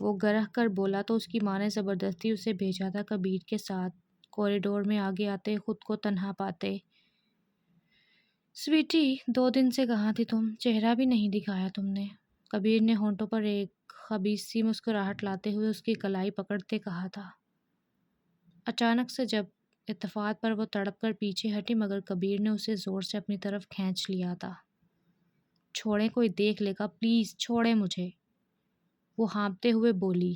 وہ گرہ کر بولا تو اس کی ماں نے زبردستی اسے بھیجا تھا کبیر کے ساتھ۔ کوریڈور میں آگے آتے خود کو تنہا پاتے۔ سویٹی، 2 دن سے کہاں تھی تم؟ چہرہ بھی نہیں دکھایا تم نے، کبیر نے ہونٹوں پر ایک خبیث سی مسکراہٹ لاتے ہوئے اس کی کلائی پکڑتے کہا تھا۔ اچانک سے جب اتفاق پر وہ تڑپ کر پیچھے ہٹی مگر کبیر نے اسے زور سے اپنی طرف کھینچ لیا تھا۔ چھوڑیں، کوئی دیکھ لے گا، پلیز چھوڑیں مجھے، وہ ہانپتے ہوئے بولی۔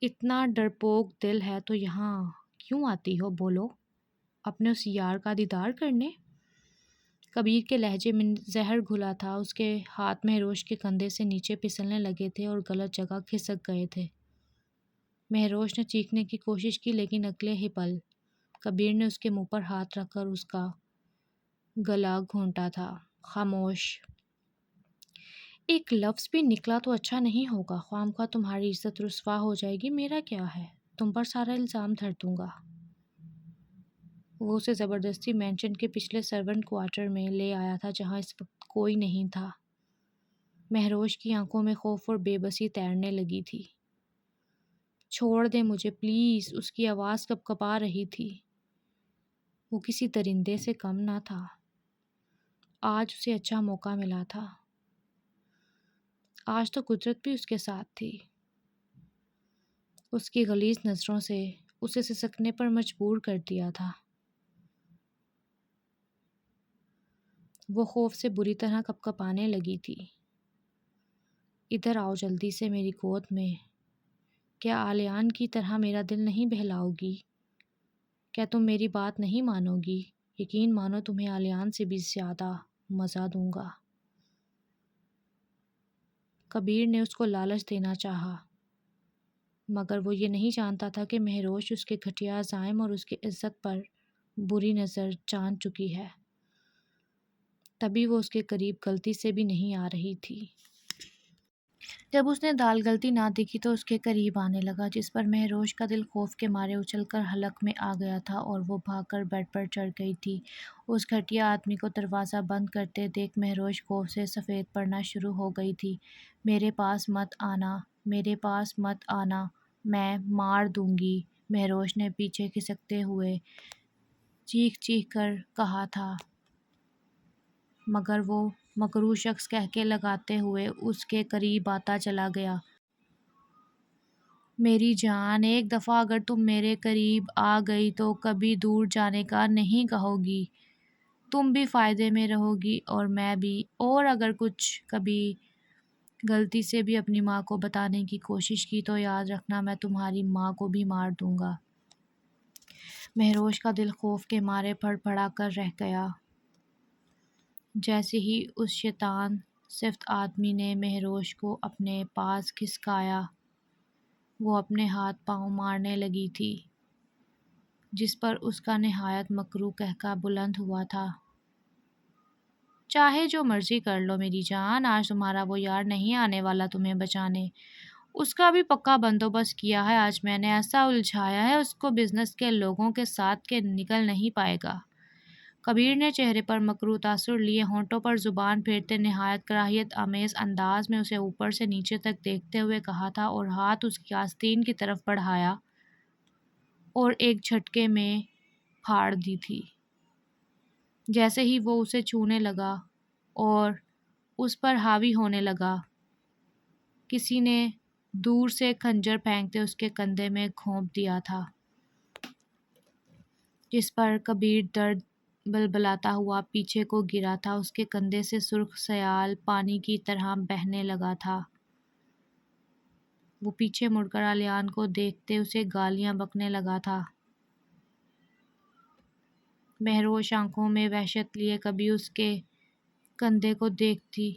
اتنا ڈرپوک دل ہے تو یہاں کیوں آتی ہو؟ بولو، اپنے اس یار کا دیدار کرنے؟ کبیر کے لہجے میں زہر گھلا تھا۔ اس کے ہاتھ مہروش کے کندھے سے نیچے پھسلنے لگے تھے اور غلط جگہ کھسک گئے تھے۔ مہروش نے چیخنے کی کوشش کی لیکن اگلے ہی پل کبیر نے اس کے منہ پر ہاتھ رکھ کر اس کا گلا گھونٹا تھا۔ خاموش، ایک لفظ بھی نکلا تو اچھا نہیں ہوگا، خواہ تمہاری عزت رسوا ہو جائے گی۔ میرا کیا ہے، تم پر سارا الزام دھر دوں گا۔ وہ اسے زبردستی مینشن کے پچھلے سرونٹ کوارٹر میں لے آیا تھا جہاں اس وقت کوئی نہیں تھا۔ مہروش کی آنکھوں میں خوف اور بے بسی تیرنے لگی تھی۔ چھوڑ دیں مجھے پلیز، اس کی آواز کپ کپا رہی تھی۔ وہ کسی درندے سے کم نہ تھا۔ آج اسے اچھا موقع ملا تھا، آج تو قدرت بھی اس کے ساتھ تھی۔ اس کی غلیظ نظروں سے اسے سسکنے پر مجبور کر دیا تھا۔ وہ خوف سے بری طرح کپکپانے لگی تھی۔ ادھر آؤ جلدی سے میری گود میں۔ کیا آلیان کی طرح میرا دل نہیں بہلاؤ گی؟ کیا تم میری بات نہیں مانو گی؟ یقین مانو تمہیں آلیان سے بھی زیادہ مزہ دوں گا۔ کبیر نے اس کو لالچ دینا چاہا، مگر وہ یہ نہیں جانتا تھا کہ مہروش اس کے گھٹیا عزائم اور اس کی عزت پر بری نظر جان چکی ہے۔ تبھی وہ اس کے قریب غلطی سے بھی نہیں آ رہی تھی۔ جب اس نے دال گلتی نہ دیکھی تو اس کے قریب آنے لگا، جس پر مہروش کا دل خوف کے مارے اچھل کر حلق میں آ گیا تھا اور وہ بھاگ کر بیڈ پر چڑھ گئی تھی۔ اس گھٹیا آدمی کو دروازہ بند کرتے دیکھ مہروش خوف سے سفید پڑنا شروع ہو گئی تھی۔ میرے پاس مت آنا، میرے پاس مت آنا، میں مار دوں گی، مہروش نے پیچھے کھسکتے ہوئے چیخ چیخ کر کہا تھا، مگر وہ مکروہ شخص کہکے لگاتے ہوئے اس کے قریب آتا چلا گیا۔ میری جان، ایک دفعہ اگر تم میرے قریب آ گئی تو کبھی دور جانے کا نہیں کہو گی۔ تم بھی فائدے میں رہو گی اور میں بھی، اور اگر کچھ کبھی غلطی سے بھی اپنی ماں کو بتانے کی کوشش کی تو یاد رکھنا میں تمہاری ماں کو بھی مار دوں گا۔ مہروش کا دل خوف کے مارے پھڑ پھڑا کر رہ گیا۔ جیسے ہی اس شیطان صفت آدمی نے مہروش کو اپنے پاس کھسکایا، وہ اپنے ہاتھ پاؤں مارنے لگی تھی، جس پر اس کا نہایت مکروہ قہقہ بلند ہوا تھا۔ چاہے جو مرضی کر لو میری جان، آج تمہارا وہ یار نہیں آنے والا تمہیں بچانے۔ اس کا بھی پکا بندوبست کیا ہے، آج میں نے ایسا الجھایا ہے اس کو بزنس کے لوگوں کے ساتھ کہ نکل نہیں پائے گا۔ کبیر نے چہرے پر مکروہ تاثر لیے ہونٹوں پر زبان پھیرتے نہایت کراہیت آمیز انداز میں اسے اوپر سے نیچے تک دیکھتے ہوئے کہا تھا، اور ہاتھ اس کی آستین کی طرف بڑھایا اور ایک جھٹکے میں پھاڑ دی تھی۔ جیسے ہی وہ اسے چھونے لگا اور اس پر حاوی ہونے لگا، کسی نے دور سے خنجر پھینکتے اس کے کندھے میں گھونپ دیا تھا، جس پر کبیر درد بلبلاتا ہوا پیچھے کو گرا تھا۔ اس کے کندھے سے سرخ سیال پانی کی طرح بہنے لگا تھا۔ وہ پیچھے مڑ کر آلیان کو دیکھتے اسے گالیاں بکنے لگا تھا۔ مہروش آنکھوں میں وحشت لیے کبھی اس کے کندھے کو دیکھتی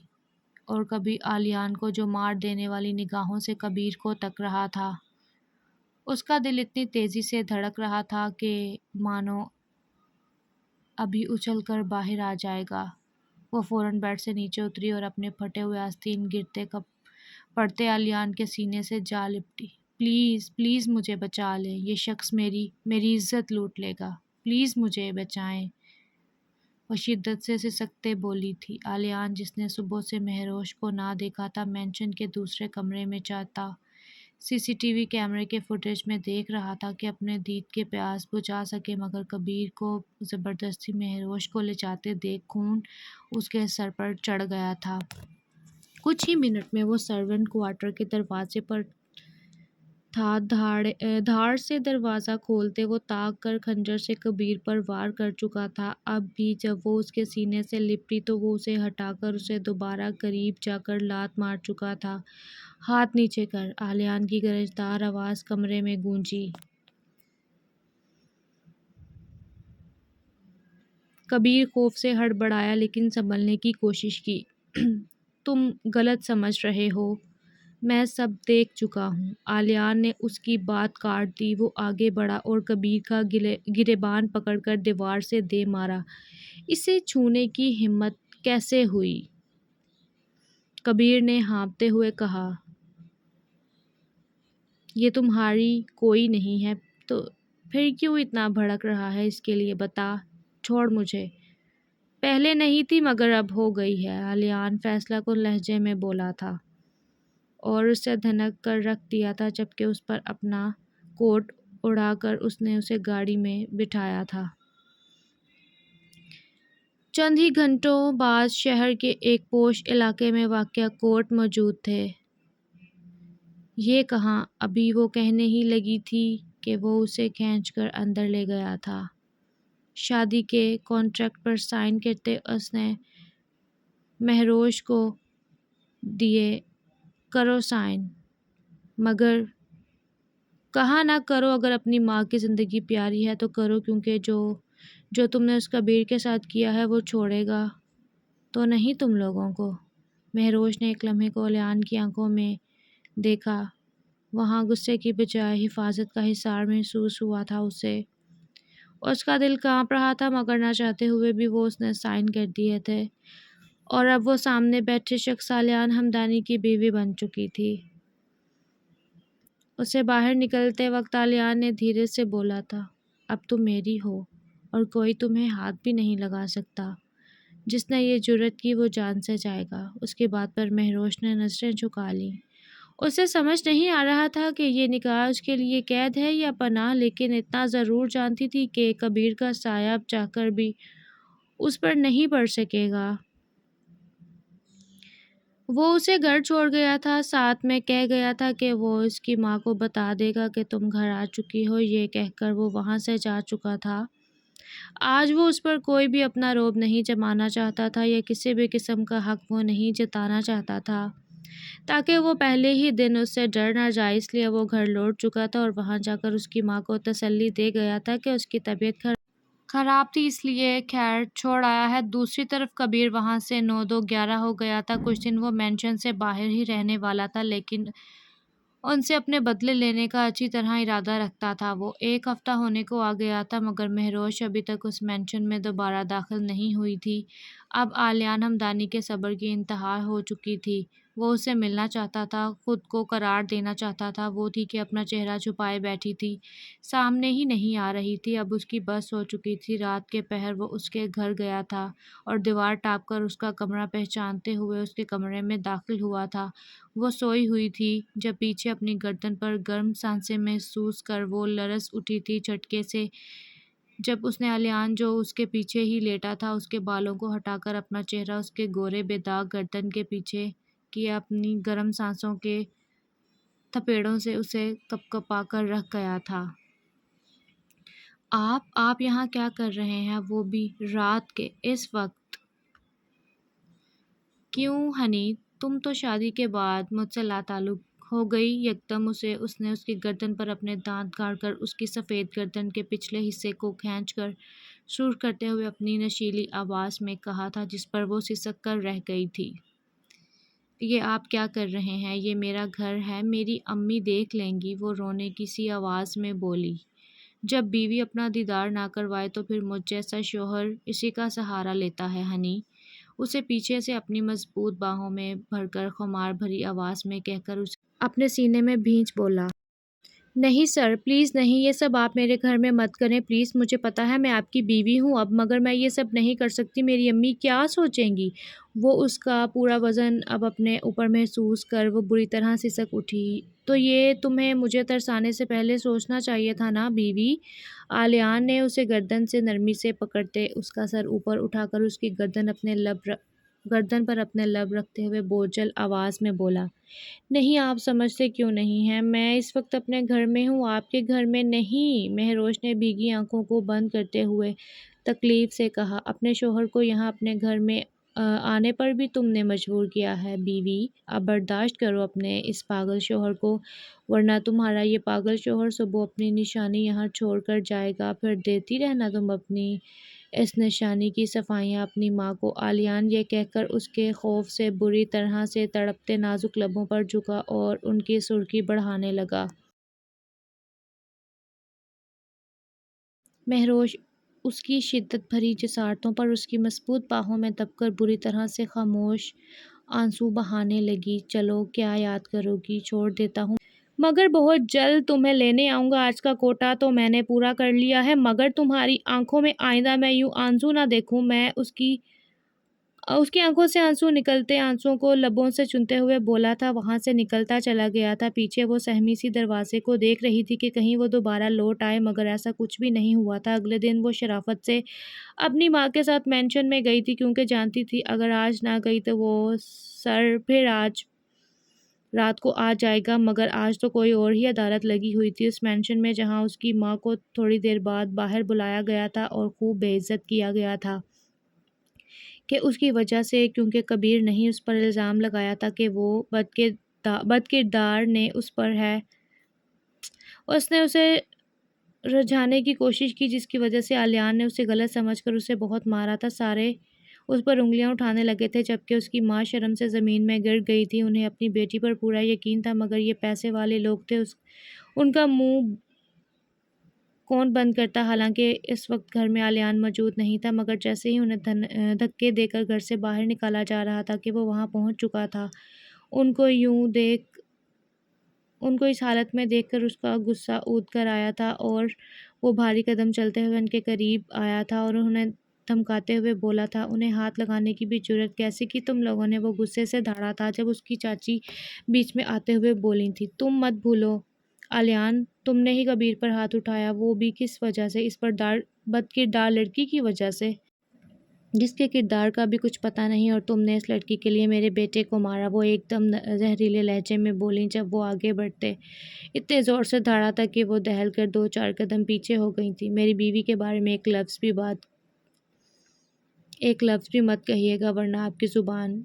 اور کبھی آلیان کو، جو مار دینے والی نگاہوں سے کبیر کو تک رہا تھا۔ اس کا دل اتنی تیزی سے دھڑک رہا تھا کہ مانو ابھی اچھل کر باہر آ جائے گا۔ وہ فوراً بیڈ سے نیچے اتری اور اپنے پھٹے ہوئے آستین گرتے پڑتے آلیان کے سینے سے جا لپٹی۔ پلیز پلیز مجھے بچا لیں، یہ شخص میری عزت لوٹ لے گا، پلیز مجھے بچائیں۔ وہ شدت سے سسکتے بولی تھی۔ آلیان، جس نے صبح سے مہروش کو نہ دیکھا تھا، مینشن کے دوسرے کمرے میں چاہتا سی سی ٹی وی کیمرے کے فوٹیج میں دیکھ رہا تھا کہ اپنے دید کے پیاس بجھا سکے، مگر کبیر کو زبردستی مہروش کو لے جاتے دیکھ خون اس کے سر پر چڑھ گیا تھا۔ کچھ ہی منٹ میں وہ سرونٹ کوارٹر کے دروازے پر تھا۔ دھاڑ سے دروازہ کھولتے وہ تاک کر خنجر سے کبیر پر وار کر چکا تھا۔ اب بھی جب وہ اس کے سینے سے لپٹی تو وہ اسے ہٹا کر اسے دوبارہ قریب جا کر لات مار چکا تھا۔ ہاتھ نیچے کر، آلیان کی گرجدار آواز کمرے میں گونجی۔ کبیر خوف سے ہڑبڑایا لیکن سنبھلنے کی کوشش کی۔ تم غلط سمجھ رہے ہو، میں سب دیکھ چکا ہوں۔ آلیان نے اس کی بات کاٹ دی۔ وہ آگے بڑھا اور کبیر کا گریبان پکڑ کر دیوار سے دے مارا۔ اسے چھونے کی ہمت کیسے ہوئی؟ کبیر نے ہانپتے ہوئے کہا، یہ تمہاری کوئی نہیں ہے تو پھر کیوں اتنا بھڑک رہا ہے؟ اس کے لیے بتا، چھوڑ مجھے۔ پہلے نہیں تھی مگر اب ہو گئی ہے، آلیان فیصلہ کن لہجے میں بولا تھا اور اسے دھنک کر رکھ دیا تھا، جبکہ اس پر اپنا کوٹ اڑا کر اس نے اسے گاڑی میں بٹھایا تھا۔ چند ہی گھنٹوں بعد شہر کے ایک پوش علاقے میں واقع کورٹ موجود تھے۔ یہ کہاں؟ ابھی وہ کہنے ہی لگی تھی کہ وہ اسے کھینچ کر اندر لے گیا تھا۔ شادی کے کانٹریکٹ پر سائن کرتے اس نے مہروش کو دیے، کرو سائن، مگر کہا نہ کرو، اگر اپنی ماں کی زندگی پیاری ہے تو کرو، کیونکہ جو تم نے اس کبیر کے ساتھ کیا ہے وہ چھوڑے گا تو نہیں تم لوگوں کو۔ مہروش نے ایک لمحے کو الیان کی آنکھوں میں دیکھا، وہاں غصے کی بجائے حفاظت کا حصار محسوس ہوا تھا اسے۔ اس کا دل کانپ رہا تھا، مگر نہ چاہتے ہوئے بھی وہ اس نے سائن کر دیے تھے، اور اب وہ سامنے بیٹھے شخص الیان ہمدانی کی بیوی بن چکی تھی۔ اسے باہر نکلتے وقت الیان نے دھیرے سے بولا تھا، اب تم میری ہو اور کوئی تمہیں ہاتھ بھی نہیں لگا سکتا۔ جس نے یہ جرأت کی وہ جان سے جائے گا۔ اس کی بات پر مہروش نے نظریں جھکا لیں۔ اسے سمجھ نہیں آ رہا تھا کہ یہ نکاح اس کے لیے قید ہے یا پناہ، لیکن اتنا ضرور جانتی تھی کہ کبیر کا سایہ اب چاہ کر بھی اس پر نہیں پڑ سکے گا۔ وہ اسے گھر چھوڑ گیا تھا، ساتھ میں کہہ گیا تھا کہ وہ اس کی ماں کو بتا دے گا کہ تم گھر آ چکی ہو، یہ کہہ کر وہ وہاں سے جا چکا تھا۔ آج وہ اس پر کوئی بھی اپنا رعب نہیں جمانا چاہتا تھا، یا کسی بھی قسم کا حق وہ نہیں جتانا چاہتا تھا، تاکہ وہ پہلے ہی دن اس سے ڈر نہ جائے۔ اس لیے وہ گھر لوٹ چکا تھا اور وہاں جا کر اس کی ماں کو تسلی دے گیا تھا کہ اس کی طبیعت خراب تھی، اس لیے خیر چھوڑ آیا ہے۔ دوسری طرف کبیر وہاں سے 9 دو 11 ہو گیا تھا۔ کچھ دن وہ مینشن سے باہر ہی رہنے والا تھا، لیکن ان سے اپنے بدلے لینے کا اچھی طرح ارادہ رکھتا تھا۔ وہ 1 ہفتہ ہونے کو آ گیا تھا، مگر مہروش ابھی تک اس مینشن میں دوبارہ داخل نہیں ہوئی تھی۔ اب الیان ہمدانی کے صبر کی انتہا ہو چکی تھی۔ وہ اسے ملنا چاہتا تھا، خود کو قرار دینا چاہتا تھا۔ وہ تھی کہ اپنا چہرہ چھپائے بیٹھی تھی، سامنے ہی نہیں آ رہی تھی۔ اب اس کی بس ہو چکی تھی۔ رات کے پہر وہ اس کے گھر گیا تھا اور دیوار ٹاپ کر اس کا کمرہ پہچانتے ہوئے اس کے کمرے میں داخل ہوا تھا۔ وہ سوئی ہوئی تھی، جب پیچھے اپنی گردن پر گرم سانسیں محسوس کر وہ لرز اٹھی تھی جھٹکے سے، جب اس نے الیان جو اس کے پیچھے ہی لیٹا تھا اس کے بالوں کو ہٹا کر اپنا چہرہ اس کے گورے بے داغ گردن کے پیچھے کیا، اپنی گرم سانسوں کے تھپیڑوں سے اسے کپکپا کر رکھ گیا تھا۔ آپ یہاں کیا کر رہے ہیں، وہ بھی رات کے اس وقت؟ کیوں ہنی، تم تو شادی کے بعد مجھ سے لا تعلق ہو گئی۔ یکدم اس نے اس کی گردن پر اپنے دانت گاڑ کر اس کی سفید گردن کے پچھلے حصے کو کھینچ کر سرخ کرتے ہوئے اپنی نشیلی آواز میں کہا تھا، جس پر وہ سسک کر رہ گئی تھی۔ یہ آپ کیا کر رہے ہیں، یہ میرا گھر ہے، میری امی دیکھ لیں گی، وہ رونے کی سی آواز میں بولی۔ جب بیوی اپنا دیدار نہ کروائے تو پھر مجھ جیسا شوہر اسی کا سہارا لیتا ہے ہنی، اسے پیچھے سے اپنی مضبوط باہوں میں بھر کر خمار بھری آواز میں کہہ کر اسے اپنے سینے میں بھینچ بولا۔ نہیں سر، پلیز نہیں، یہ سب آپ میرے گھر میں مت کریں پلیز، مجھے پتا ہے میں آپ کی بیوی ہوں اب، مگر میں یہ سب نہیں کر سکتی، میری امی کیا سوچیں گی؟ وہ اس کا پورا وزن اب اپنے اوپر محسوس کر وہ بری طرح سسک اٹھی۔ تو یہ تمہیں مجھے ترسانے سے پہلے سوچنا چاہیے تھا نا بیوی؟ الیان نے اسے گردن سے نرمی سے پکڑتے اس کا سر اوپر اٹھا کر اس کی گردن پر اپنے لب رکھتے ہوئے بوجھل آواز میں بولا۔ نہیں، آپ سمجھتے کیوں نہیں ہیں، میں اس وقت اپنے گھر میں ہوں، آپ کے گھر میں نہیں۔ مہروش نے بھیگی آنکھوں کو بند کرتے ہوئے تکلیف سے کہا، اپنے شوہر کو یہاں اپنے گھر میں آنے پر بھی تم نے مجبور کیا ہے بیوی، اب برداشت کرو اپنے اس پاگل شوہر کو، ورنہ تمہارا یہ پاگل شوہر صبح اپنی نشانی یہاں چھوڑ کر جائے گا، پھر دیتی رہنا تم اپنی اس نشانی کی صفائیاں اپنی ماں کو۔ الیان یہ کہہ کر اس کے خوف سے بری طرح سے تڑپتے نازک لبوں پر جھکا اور ان کی سرخی بڑھانے لگا۔ مہروش اس کی شدت بھری جسارتوں پر اس کی مضبوط باہوں میں دب کر بری طرح سے خاموش آنسو بہانے لگی۔ چلو، کیا یاد کرو گی، چھوڑ دیتا ہوں، مگر بہت جلد تمہیں لینے آؤں گا، آج کا کوٹہ تو میں نے پورا کر لیا ہے، مگر تمہاری آنکھوں میں آئندہ میں یوں آنسو نہ دیکھوں۔ میں اس کی آنکھوں سے آنسو نکلتے آنسوؤں کو لبوں سے چنتے ہوئے بولا تھا، وہاں سے نکلتا چلا گیا تھا۔ پیچھے وہ سہمی سی دروازے کو دیکھ رہی تھی کہ کہیں وہ دوبارہ لوٹ آئے، مگر ایسا کچھ بھی نہیں ہوا تھا۔ اگلے دن وہ شرافت سے اپنی ماں کے ساتھ مینشن میں گئی تھی، کیونکہ جانتی تھی اگر آج نہ گئی تو وہ سر پھر آج رات کو آ جائے گا، مگر آج تو کوئی اور ہی عدالت لگی ہوئی تھی اس مینشن میں، جہاں اس کی ماں کو تھوڑی دیر بعد باہر بلایا گیا تھا اور خوب بے عزت کیا گیا تھا۔ کہ اس کی وجہ سے، کیونکہ کبیر نے اس پر الزام لگایا تھا کہ وہ بد کردار نے اس پر ہے، اس نے اسے رجھانے کی کوشش کی، جس کی وجہ سے آلیان نے اسے غلط سمجھ کر اسے بہت مارا تھا۔ سارے اس پر انگلیاں اٹھانے لگے تھے، جبکہ اس کی ماں شرم سے زمین میں گر گئی تھی۔ انہیں اپنی بیٹی پر پورا یقین تھا، مگر یہ پیسے والے لوگ تھے، ان کا منہ کون بند کرتا؟ حالانکہ اس وقت گھر میں آلیان موجود نہیں تھا، مگر جیسے ہی انہیں دھکے دے کر گھر سے باہر نکالا جا رہا تھا کہ وہ وہاں پہنچ چکا تھا۔ ان کو اس حالت میں دیکھ کر اس کا غصہ اود کر آیا تھا، اور وہ بھاری قدم چلتے ہوئے ان کے قریب آیا تھا اور انہیں دھمکاتے ہوئے بولا تھا، انہیں ہاتھ لگانے کی بھی جرأت کیسے کی تم لوگوں نے؟ وہ غصے سے دھاڑا تھا جب اس کی چاچی بیچ میں آتے ہوئے بولی تھی، تم مت بھولو آلیان، تم نے ہی کبیر پر ہاتھ اٹھایا، وہ بھی کس وجہ سے؟ اس بد کردار لڑکی کی وجہ سے، جس کے کردار کا بھی کچھ پتہ نہیں، اور تم نے اس لڑکی کے لیے میرے بیٹے کو مارا، وہ ایک دم زہریلے لہجے میں بولیں۔ جب وہ آگے بڑھتے اتنے زور سے دھاڑا تھا کہ وہ دہل کر 2-4 قدم پیچھے ہو گئی تھی۔ میری بیوی کے بارے میں ایک لفظ بھی مت کہیے گا، ورنہ آپ کی زبان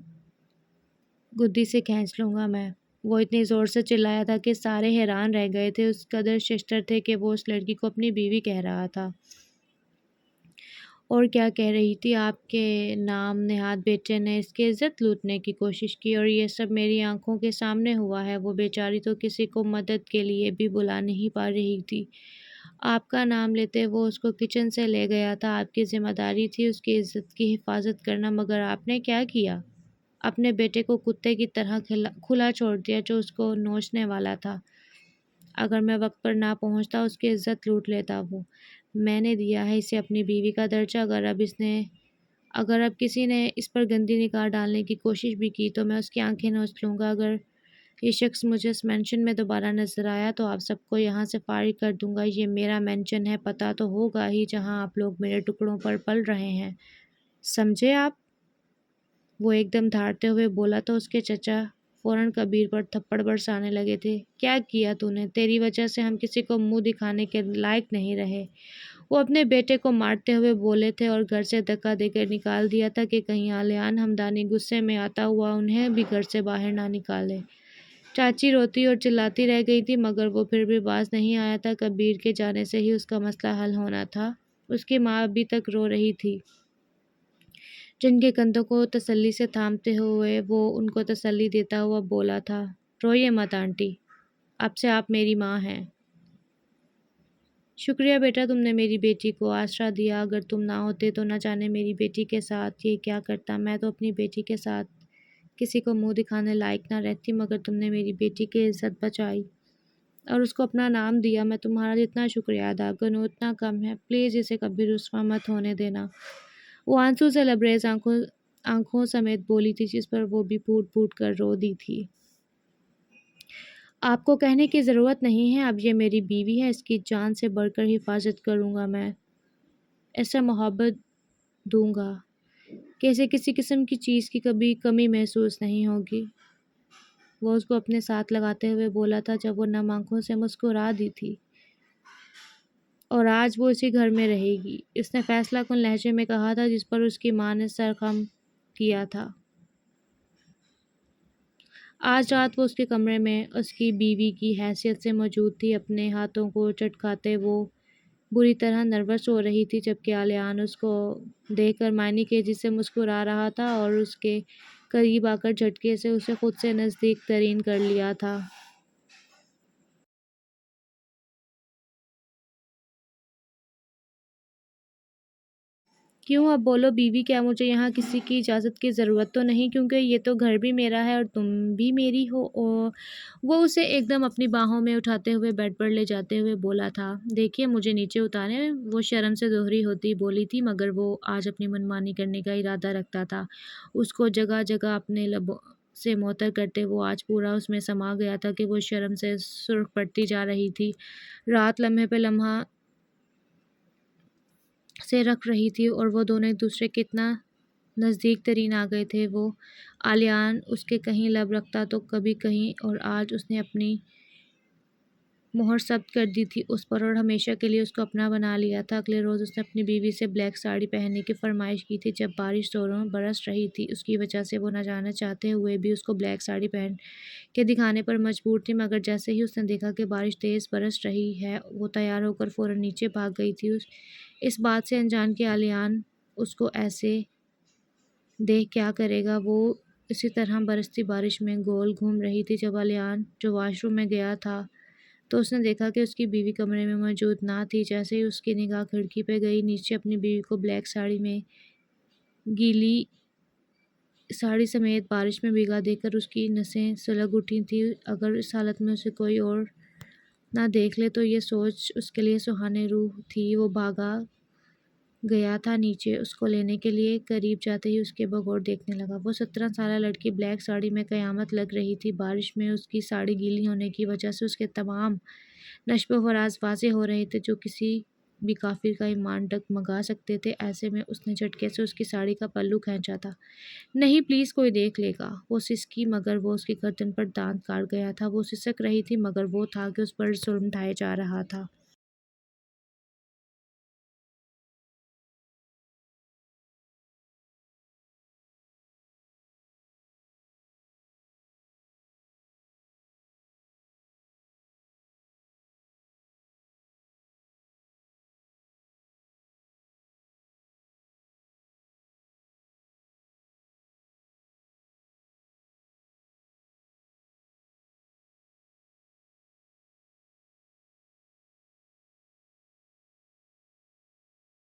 گدی سے کھینچ لوں گا میں۔ وہ اتنی زور سے چلایا تھا کہ سارے حیران رہ گئے تھے، اس قدر ششتر تھے کہ وہ اس لڑکی کو اپنی بیوی کہہ رہا تھا۔ اور کیا کہہ رہی تھی؟ آپ کے نام نہاد بیٹے نے اس کی عزت لوٹنے کی کوشش کی، اور یہ سب میری آنکھوں کے سامنے ہوا ہے۔ وہ بیچاری تو کسی کو مدد کے لیے بھی بلا نہیں پا رہی تھی۔ آپ کا نام لیتے وہ اس کو کچن سے لے گیا تھا، آپ کی ذمہ داری تھی اس کی عزت کی حفاظت کرنا، مگر آپ نے کیا کیا؟ اپنے بیٹے کو کتے کی طرح کھلا چھوڑ دیا جو اس کو نوچنے والا تھا۔ اگر میں وقت پر نہ پہنچتا اس کی عزت لوٹ لیتا وہ۔ میں نے دیا ہے اسے اپنی بیوی کا درجہ، اگر اب کسی نے اس پر گندی نگاہ ڈالنے کی کوشش بھی کی تو میں اس کی آنکھیں نوچ لوں گا۔ اگر یہ شخص مجھے اس مینشن میں دوبارہ نظر آیا تو آپ سب کو یہاں سے فارغ کر دوں گا۔ یہ میرا مینشن ہے، پتہ تو ہوگا ہی، جہاں آپ لوگ میرے ٹکڑوں پر پل رہے ہیں، سمجھے آپ؟ وہ ایک دم دھاڑتے ہوئے بولا تو اس کے چچا فوراً کبیر پر تھپڑ برسانے لگے تھے۔ کیا کیا تو نے؟ تیری وجہ سے ہم کسی کو منہ دکھانے کے لائق نہیں رہے۔ وہ اپنے بیٹے کو مارتے ہوئے بولے تھے اور گھر سے دھکا دے کر نکال دیا تھا کہ کہیں آلیان ہمدانی غصے میں آتا ہوا انہیں بھی گھر سے باہر نہ نکالے۔ چاچی روتی اور چلاتی رہ گئی تھی، مگر وہ پھر بھی باز نہیں آیا تھا۔ کبیر کے جانے سے ہی اس کا مسئلہ حل ہونا تھا۔ اس کی ماں ابھی تک رو رہی تھی، جن کے کندھوں کو تسلی سے تھامتے ہوئے وہ ان کو تسلی دیتا ہوا بولا تھا، روئیے مت آنٹی، اب سے آپ میری ماں ہیں۔ شکریہ بیٹا، تم نے میری بیٹی کو آسرا دیا، اگر تم نہ ہوتے تو نہ جانے میری بیٹی کے ساتھ یہ کیا کرتا۔ میں تو اپنی بیٹی کے ساتھ کسی کو منہ دکھانے لائق نہ رہتی، مگر تم نے میری بیٹی کی عزت بچائی اور اس کو اپنا نام دیا۔ میں تمہارا جتنا شکریہ ادا کروں اتنا کم ہے، پلیز اسے کبھی رسوا مت ہونے دینا۔ وہ آنسو سے لبریز آنکھوں سمیت بولی تھی، جس پر وہ بھی پھوٹ پھوٹ کر رو دی تھی۔ آپ کو کہنے کی ضرورت نہیں ہے، اب یہ میری بیوی ہے، اس کی جان سے بڑھ کر حفاظت کروں گا میں، ایسا محبت دوں گا کہ اسے کسی قسم کی چیز کی کبھی کمی محسوس نہیں ہوگی۔ وہ اس کو اپنے ساتھ لگاتے ہوئے بولا تھا جب وہ نم آنکھوں سے مسکرا دی تھی، اور آج وہ اسی گھر میں رہے گی، اس نے فیصلہ کن لہجے میں کہا تھا، جس پر اس کی ماں نے سر خم کیا تھا۔ آج رات وہ اس کے کمرے میں اس کی بیوی کی حیثیت سے موجود تھی۔ اپنے ہاتھوں کو چٹکاتے وہ بری طرح نروس ہو رہی تھی، جبکہ آلیان اس کو دیکھ کر معنی تیزی سے مسکرا رہا تھا اور اس کے قریب آ کر جھٹکے سے اسے خود سے نزدیک ترین کر لیا تھا۔ کیوں؟ اب بولو بیوی، کیا مجھے یہاں کسی کی اجازت کی ضرورت تو نہیں؟ کیونکہ یہ تو گھر بھی میرا ہے اور تم بھی میری ہو۔ وہ اسے ایک دم اپنی باہوں میں اٹھاتے ہوئے بیڈ پر لے جاتے ہوئے بولا تھا، دیکھیے مجھے نیچے اتاریں۔ وہ شرم سے دوہری ہوتی بولی تھی، مگر وہ آج اپنی منمانی کرنے کا ارادہ رکھتا تھا۔ اس کو جگہ جگہ اپنے لبوں سے معطر کرتے وہ آج پورا اس میں سما گیا تھا کہ وہ شرم سے سرخ پڑتی جا رہی تھی۔ رات لمحے پہ لمحہ سے رکھ رہی تھی اور وہ دونوں ایک دوسرے کے اتنا نزدیک ترین آ گئے تھے۔ وہ آلیان اس کے کہیں لب رکھتا تو کبھی کہیں، اور آج اس نے اپنی مہر ثبت کر دی تھی اس پر اور ہمیشہ کے لیے اس کو اپنا بنا لیا تھا۔ اگلے روز اس نے اپنی بیوی سے بلیک ساڑی پہننے کی فرمائش کی تھی۔ جب بارش زوروں برس رہی تھی، اس کی وجہ سے وہ نہ جانا چاہتے ہوئے بھی اس کو بلیک ساڑی پہن کے دکھانے پر مجبور تھی، مگر جیسے ہی اس نے دیکھا کہ بارش تیز برس رہی ہے، وہ تیار ہو کر فوراً نیچے بھاگ گئی تھی۔ اس بات سے انجان کہ آلیان اس کو ایسے دیکھ کیا کرے گا، وہ اسی طرح برستی بارش میں گول گھوم رہی تھی۔ جب آلیان جو واش روم میں گیا تھا تو اس نے دیکھا کہ اس کی بیوی کمرے میں موجود نہ تھی۔ جیسے ہی اس کی نگاہ کھڑکی پہ گئی، نیچے اپنی بیوی کو بلیک ساڑی میں گیلی ساڑی سمیت بارش میں بھیگا دیکھ کر اس کی نسیں سلگ اٹھی تھیں۔ اگر اس حالت میں اسے کوئی اور نہ دیکھ لے تو یہ سوچ اس کے لیے سہانے روح تھی۔ وہ بھاگا گیا تھا نیچے، اس کو لینے کے لیے قریب جاتے ہی اس کے بغور دیکھنے لگا۔ وہ 17 سالہ لڑکی بلیک ساڑی میں قیامت لگ رہی تھی۔ بارش میں اس کی ساڑی گیلی ہونے کی وجہ سے اس کے تمام نشب و فراز واضح ہو رہے تھے، جو کسی بھی کافر کا ایمان ڈگمگا سکتے تھے۔ ایسے میں اس نے جھٹکے سے اس کی ساڑی کا پلو کھینچا تھا۔ نہیں پلیز، کوئی دیکھ لے گا، وہ سسکی، مگر وہ اس کی گردن پر دانت کاٹ گیا تھا۔ وہ سسک رہی تھی، مگر وہ تھا کہ اس پر ظلم ڈھایا جا رہا تھا۔